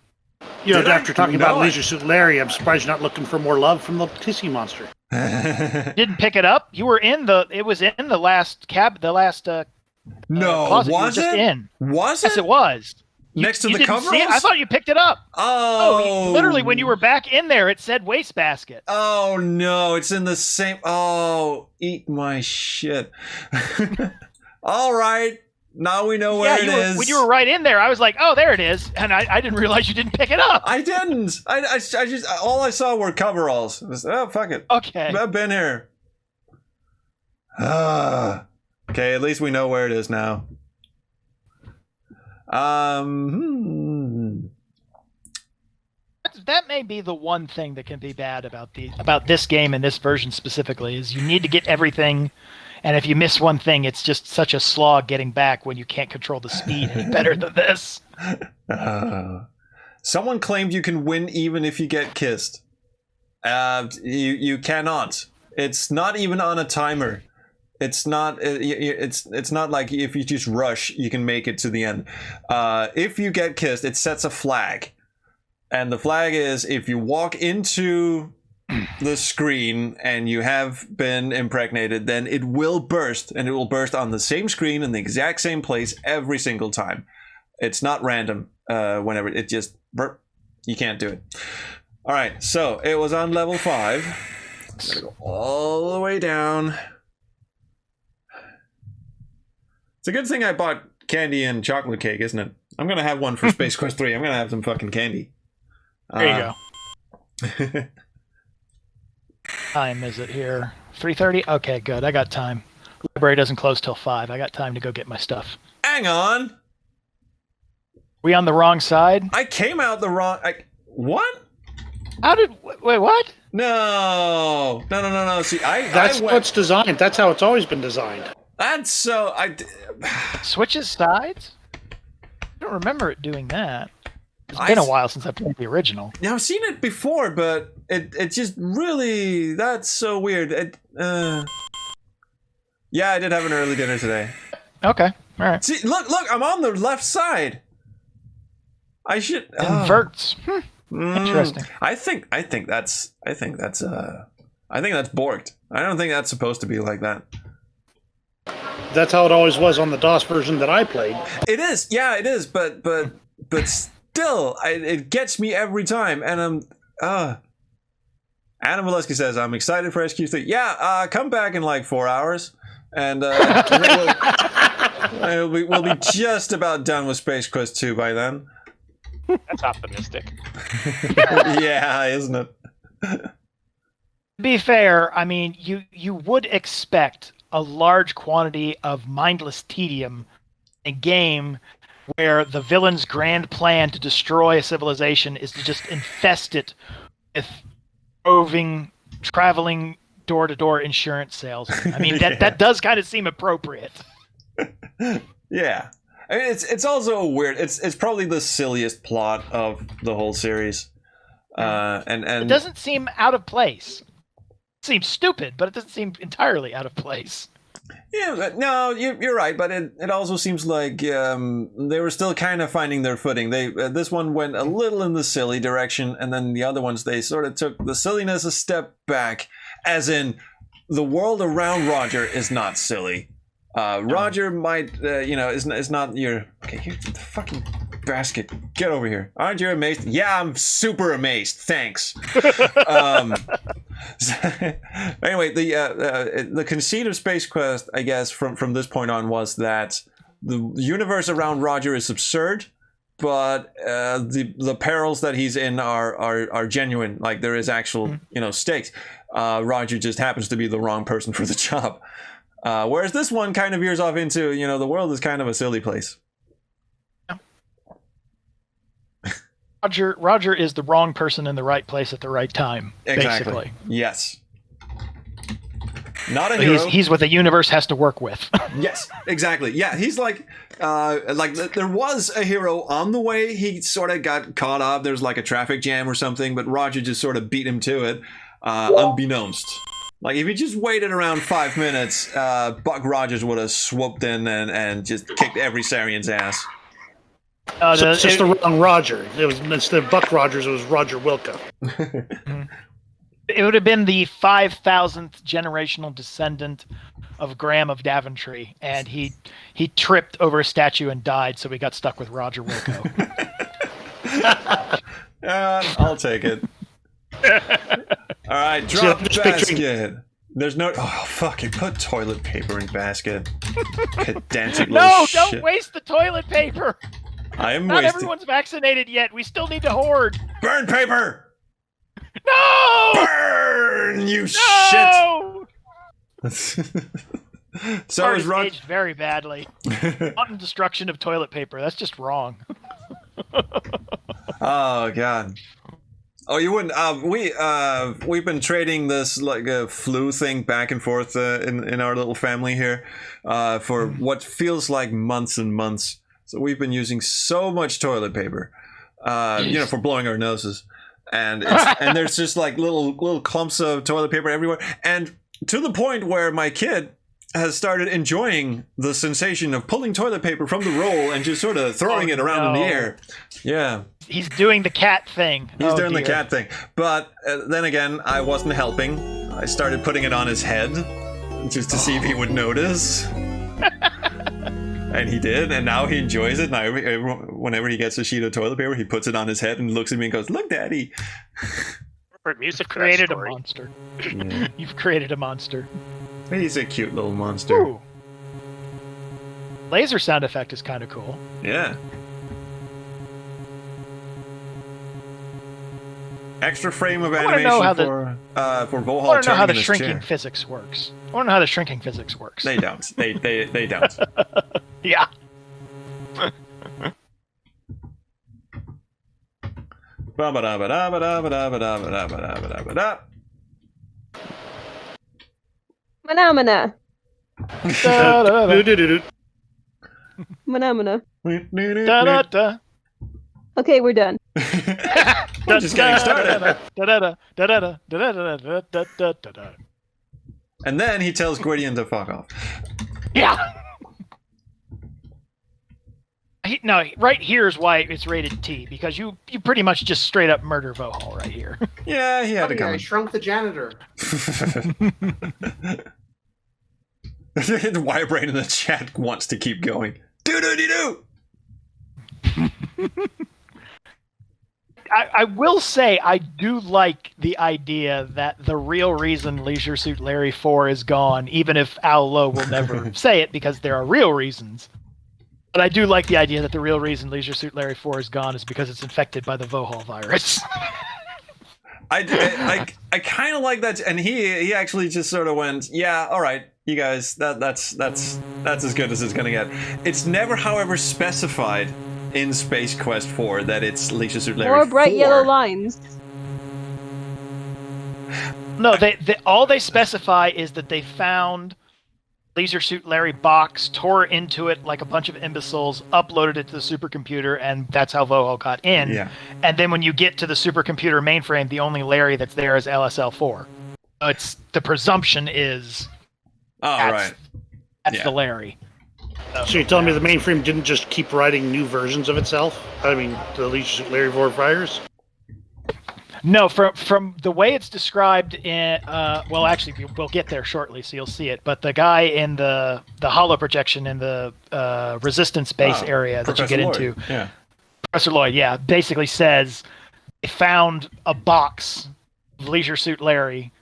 You know, after talking about Leisure Suit Larry, I'm surprised you're not looking for more love from the kissy monster. Didn't pick it up. You were in the. It was in the last no, closet. was you were just it? in. Was it? Yes, it was. Next to the didn't coveralls? see it? I thought you picked it up. Oh, literally, when you were back in there, it said wastebasket. Oh no, it's in the same. Oh, eat my shit. All right, now we know where it is. When you were right in there, I was like, "Oh, there it is," and I didn't realize you didn't pick it up. I didn't. I just all I saw were coveralls. Oh, fuck it. Okay, I've been here. Okay, at least we know where it is now. That may be the one thing that can be bad about this game and this version specifically is you need to get everything, and if you miss one thing, it's just such a slog getting back when you can't control the speed any better than this. Someone claimed you can win even if you get kissed. You cannot. It's not even on a timer. It's not. It's not like if you just rush, you can make it to the end. If you get kissed, it sets a flag, and the flag is if you walk into the screen and you have been impregnated, then it will burst, and it will burst on the same screen in the exact same place every single time. It's not random. Whenever it just burp, you can't do it. All right, so it was on level 5. I'm gonna go all the way down. It's a good thing I bought candy and chocolate cake, isn't it? I'm gonna have one for Space Quest 3. I'm gonna have some fucking candy. There you go. Time is it here? 3:30? Okay, good. I got time. Library doesn't close till 5. I got time to go get my stuff. Hang on. We on the wrong side? I came out the wrong. What? Wait, what? No. See, That's how it's designed. That's how it's always been designed. That's so. Switches sides? I don't remember it doing that. It's been a while since I played the original. Yeah, I've seen it before, but it just really, that's so weird. Yeah, I did have an early dinner today. Okay, all right. See, look, I'm on the left side. I should inverts. Interesting. I think that's borked. I don't think that's supposed to be like that. That's how it always was on the DOS version that I played. It is, yeah, it is, but still, it gets me every time, and Adam Valesky says, I'm excited for SQ3. Yeah, come back in like 4 hours, and we'll be just about done with Space Quest 2 by then. That's optimistic. Yeah, isn't it? To be fair, I mean, you would expect a large quantity of mindless tedium in a game where the villain's grand plan to destroy a civilization is to just infest it with roving, traveling door-to-door insurance salesmen. I mean, that does kind of seem appropriate. Yeah. I mean, it's also weird. It's probably the silliest plot of the whole series. And it doesn't seem out of place. It seems stupid, but it doesn't seem entirely out of place. Yeah, no, you're right, but it also seems like they were still kind of finding their footing. This one went a little in the silly direction, and then the other ones, they sort of took the silliness a step back, as in the world around Roger is not silly. Roger might, is not your... Okay, here's the fucking basket. Get over here. Aren't you amazed? Yeah, I'm super amazed. Thanks. Anyway, the conceit of Space Quest, I guess, from this point on, was that the universe around Roger is absurd, but the perils that he's in are genuine. Like, there is actual, stakes. Roger just happens to be the wrong person for the job. Whereas this one kind of veers off into, the world is kind of a silly place. Roger is the wrong person in the right place at the right time. Exactly. Basically. Yes. Not a hero. He's what the universe has to work with. Yes, exactly. Yeah, he's like there was a hero on the way. He sort of got caught up. There's like a traffic jam or something, but Roger just sort of beat him to it, unbeknownst. Like if he just waited around 5 minutes, Buck Rogers would have swooped in and just kicked every Sarian's ass. So it's just the wrong Roger. It was instead of Buck Rogers, it was Roger Wilco. It would have been the 5,000th generational descendant of Graham of Daventry, and he tripped over a statue and died, so we got stuck with Roger Wilco. I'll take it. All right, drop basket. There's no. Oh, fucking put toilet paper in basket. Pedantic little shit. No, don't waste the toilet paper. I am Not wasting. everyone's vaccinated yet. We still need to hoard. Burn paper. No! Burn, you No! shit! So Art is is aged very badly. Wanton destruction of toilet paper. That's just wrong. Oh god. Oh, you wouldn't. We've been trading this like a flu thing back and forth in our little family here for what feels like months and months. So we've been using so much toilet paper, for blowing our noses. And there's just like little clumps of toilet paper everywhere, and to the point where my kid has started enjoying the sensation of pulling toilet paper from the roll and just sort of throwing it around in the air. Yeah, he's doing the cat thing. He's doing the cat thing. But then again, I wasn't helping. I started putting it on his head just to see if he would notice. And he did, and now he enjoys it. Now, whenever he gets a sheet of toilet paper, he puts it on his head and looks at me and goes, "Look, Daddy." Music created a monster. Yeah. You've created a monster. He's a cute little monster. Ooh. Laser sound effect is kind of cool. Yeah. Extra frame of animation for Vohaul. I want to know how the shrinking physics works. I want to know how the shrinking physics works. They don't. They don't. Yeah. Manamana. Manamana. Okay, we're done. We're just getting started. And then he tells Gwydion to fuck off. Yeah. Right here is why it's rated T, because you pretty much just straight up murder Vohaul right here. Yeah, he had to come. I shrunk the janitor. The Wirebrain in the chat wants to keep going. Do. I will say I do like the idea that the real reason Leisure Suit Larry 4 is gone, even if Al Lowe will never say it because there are real reasons. But I do like the idea that the real reason Leisure Suit Larry 4 is gone is because it's infected by the Vohaul virus. I kind of like that, and he actually just sort of went, yeah, all right, you guys, that's as good as it's gonna get. It's never, however, specified in Space Quest 4 that it's Leisure Suit Larry 4. More bright yellow lines. No, all they specify is that they found Leisure Suit Larry box, tore into it like a bunch of imbeciles, uploaded it to the supercomputer, and that's how Vohaul got in. Yeah. And then when you get to the supercomputer mainframe, the only Larry that's there is LSL4. It's the presumption is that's the Larry. So you're telling me the mainframe didn't just keep writing new versions of itself? I mean, the Leisure Suit Larry 4 virus? No, from the way it's described in, well, actually, we'll get there shortly, so you'll see it. But the guy in the holo projection in the resistance base area that Professor you get Lloyd. into, Yeah. Professor Lloyd, yeah, basically says they found a box of Leisure Suit Larry.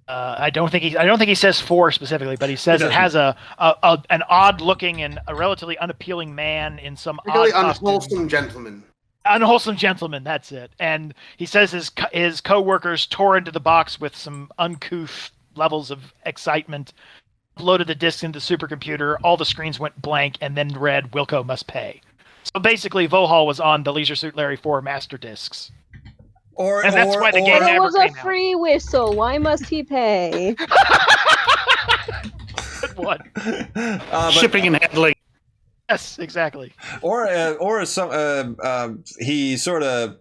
I don't think he says 4 specifically, but he says it has an odd looking and a relatively unappealing man in some Really odd costume. unwholesome gentleman. Unwholesome gentleman, that's it. And he says his co-workers tore into the box with some uncouth levels of excitement, loaded the disc into the supercomputer, all the screens went blank, and then read, Wilco must pay. So basically, Vohaul was on the Leisure Suit Larry 4 master discs. And that's why the game But it never was a came out. free whistle. Why must he pay? Good one. Shipping and handling. Yes, exactly. Or some he sort of,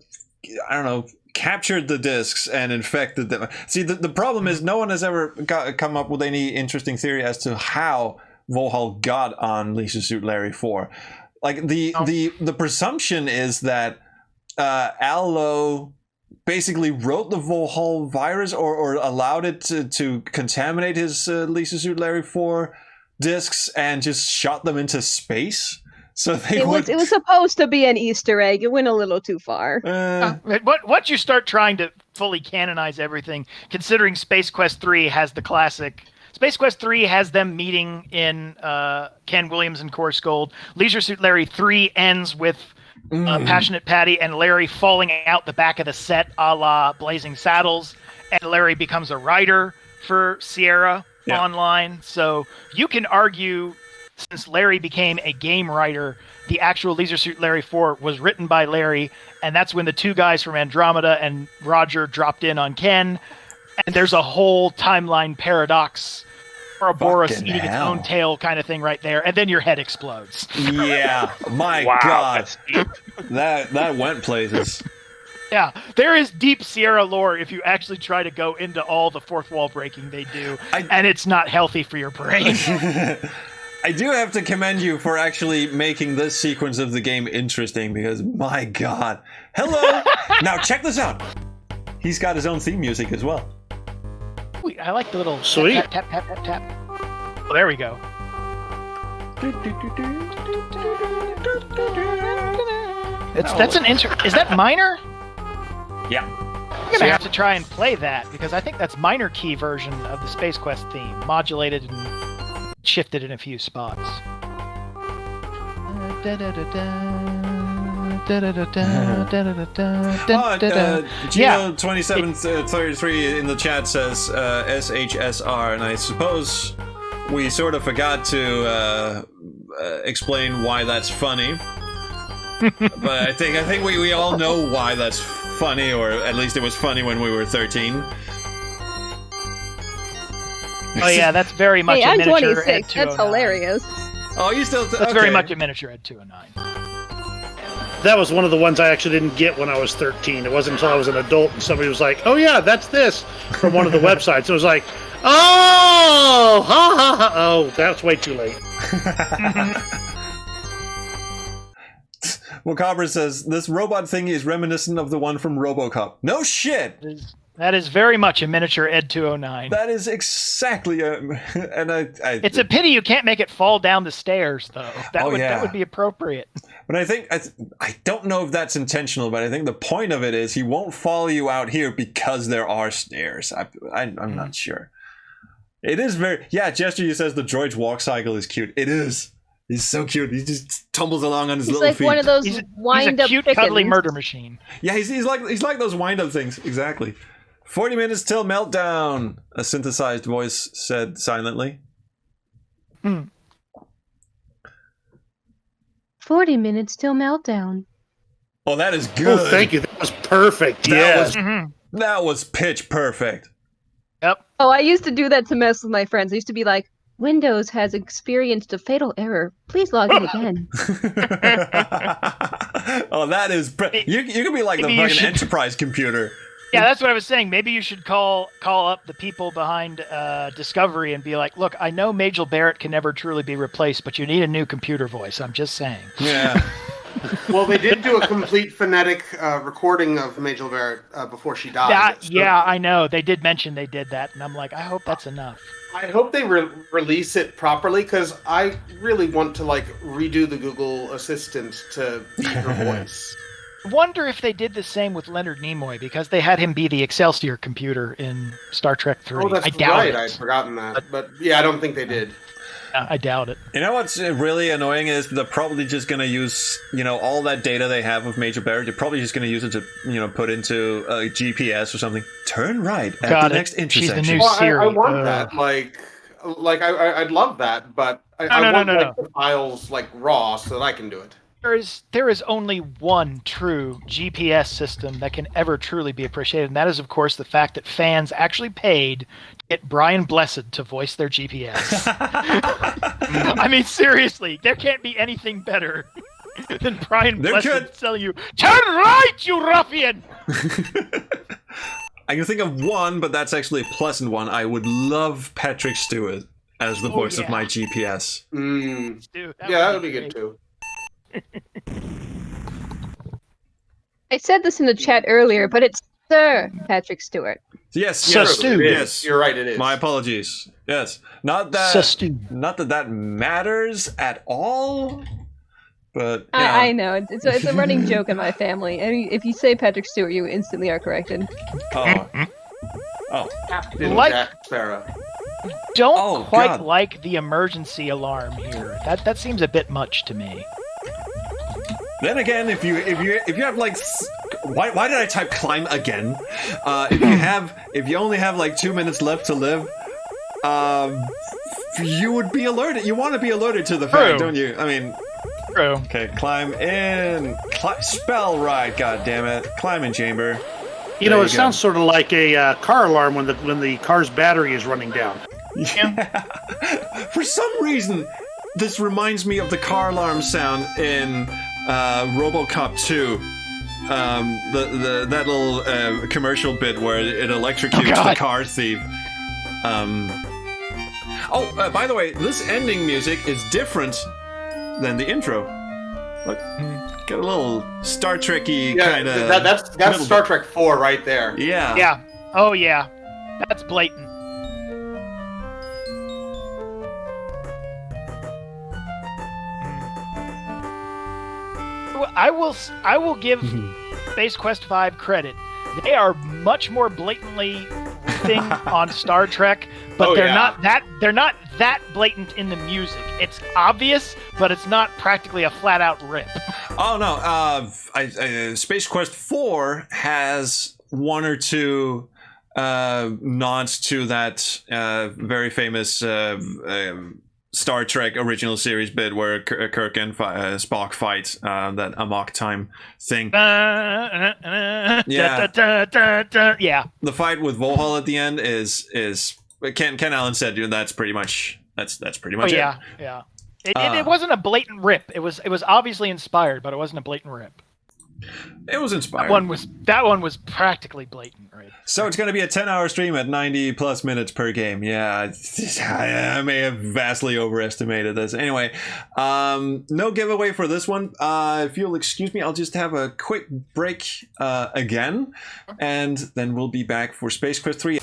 I don't know, captured the discs and infected them. See, the problem is no one has ever come up with any interesting theory as to how Vohaul got on Leisure Suit Larry 4. Like the presumption is that Al Lowe basically wrote the Vohaul virus or allowed it to contaminate his Leisure Suit Larry 4 discs and just shot them into space. So it was supposed to be an Easter egg. It went a little too far. Once you start trying to fully canonize everything, considering Space Quest 3 has the classic. Space Quest 3 has them meeting in Ken Williams and Course Gold. Leisure Suit Larry 3 ends with Passionate Patty and Larry falling out the back of the set a la Blazing Saddles, and Larry becomes a writer for Sierra Online. So you can argue, since Larry became a game writer, the actual Leisure Suit Larry 4 was written by Larry, and that's when the two guys from Andromeda and Roger dropped in on Ken, and there's a whole timeline paradox, Ouroboros eating its own tail kind of thing right there, and then your head explodes. Yeah, my God, that went places. Yeah, there is deep Sierra lore if you actually try to go into all the fourth wall breaking they do, and it's not healthy for your brain. I do have to commend you for actually making this sequence of the game interesting, because my God. Hello! Now check this out. He's got his own theme music as well. I like the little sweet tap, tap, tap, tap, tap. Oh, there we go. Is that minor? Yeah. I'm gonna have to try and play that, because I think that's minor key version of the Space Quest theme, modulated and shifted in a few spots. Gino2733 in the chat says SHSR, and I suppose we sort of forgot to explain why that's funny. But I think we all know why that's funny, or at least it was funny when we were 13. Oh yeah, that's very much a I'm miniature 26. That's hilarious. Oh, you still? That's very much a miniature Ed 209. That was one of the ones I actually didn't get when I was 13. It wasn't until I was an adult and somebody was like, "Oh yeah, that's this," from one of the websites. It was like, "Oh, ha ha ha! Oh, that's way too late." Macabre says this robot thingy is reminiscent of the one from RoboCop. No shit. That is very much a miniature Ed 209. That is exactly and it's a pity you can't make it fall down the stairs, though. That would be appropriate. But I don't know if that's intentional, but I think the point of it is he won't follow you out here because there are stairs. I'm not sure. It is very... Yeah, Gesture says the droid's walk cycle is cute. It is. He's so cute. He just tumbles along on his little feet. He's like one of those wind-up He's a cute, cuddly murder machine. Yeah, he's like those wind-up things. Exactly. 40 minutes till meltdown, a synthesized voice said silently. 40 minutes till meltdown. Oh, that is good. Oh, thank you. That was perfect. That was pitch perfect. Yep. Oh, I used to do that to mess with my friends. I used to be like, Windows has experienced a fatal error. Please log in again. Oh, that is... You could be like the fucking enterprise computer. Yeah, that's what I was saying. Maybe you should call up the people behind Discovery and be like, look, I know Majel Barrett can never truly be replaced, but you need a new computer voice. I'm just saying. Yeah. Well, they did do a complete phonetic recording of Majel Barrett before she died. Yeah, I know. They did mention they did that, and I'm like, I hope that's enough. I hope they release it properly, because I really want to redo the Google Assistant to be her voice. Wonder if they did the same with Leonard Nimoy, because they had him be the Excelsior computer in Star Trek 3. Oh, that's I doubt right. it. I'd forgotten that. But yeah, I don't think they did. I doubt it. You know what's really annoying is they're probably just going to use, all that data they have of Major Barrett. They're probably just going to use it to, put into a GPS or something. Turn right at the next intersection. She's the new Siri. I want that. I'd love that, but I want the files raw so that I can do it. There is only one true GPS system that can ever truly be appreciated, and that is, of course, the fact that fans actually paid to get Brian Blessed to voice their GPS. I mean, seriously, there can't be anything better than Brian Blessed telling you, "Turn right, you ruffian!" I can think of one, but that's actually a pleasant one. I would love Patrick Stewart as the voice of my GPS. That would be good too. I said this in the chat earlier, but it's Sir Patrick Stewart. Yes, yes, you're right. It is. My apologies. Yes, not that matters at all. But I know it's a running joke in my family. I mean, if you say Patrick Stewart, you instantly are corrected. Captain Jack Sparrow. Don't quite like the emergency alarm here. That seems a bit much to me. Then again, if you have like, why did I type climb again? If you only have like 2 minutes left to live, you would be alerted. You want to be alerted to the fact, don't you? I mean, true. Okay, climb in, spell right. God damn it, climb in chamber. You know, it sounds sort of like a car alarm when the car's battery is running down. Yeah. For some reason, this reminds me of the car alarm sound in RoboCop 2. That little commercial bit where it electrocutes the car thief. By the way, this ending music is different than the intro. Look, got a little Star Trek-y kind of. That's Star Trek 4 right there. Yeah. Yeah. Oh yeah. That's blatant. I will give Space Quest V credit. They are much more blatantly riffing on Star Trek, but they're not that blatant in the music. It's obvious, but it's not practically a flat out rip. Oh no, Space Quest 4 has one or two nods to that very famous Star Trek original series bit where Kirk and Spock fight that amok time thing. Yeah. The fight with Vohaul at the end is Ken Allen said that's pretty much it. Yeah. It wasn't a blatant rip. It was obviously inspired, but it wasn't a blatant rip. It was inspired. That one was practically blatant, right? So it's going to be a 10-hour stream at 90 plus minutes per game. Yeah, I may have vastly overestimated this. Anyway, no giveaway for this one. If you'll excuse me, I'll just have a quick break again, and then we'll be back for Space Quest 3.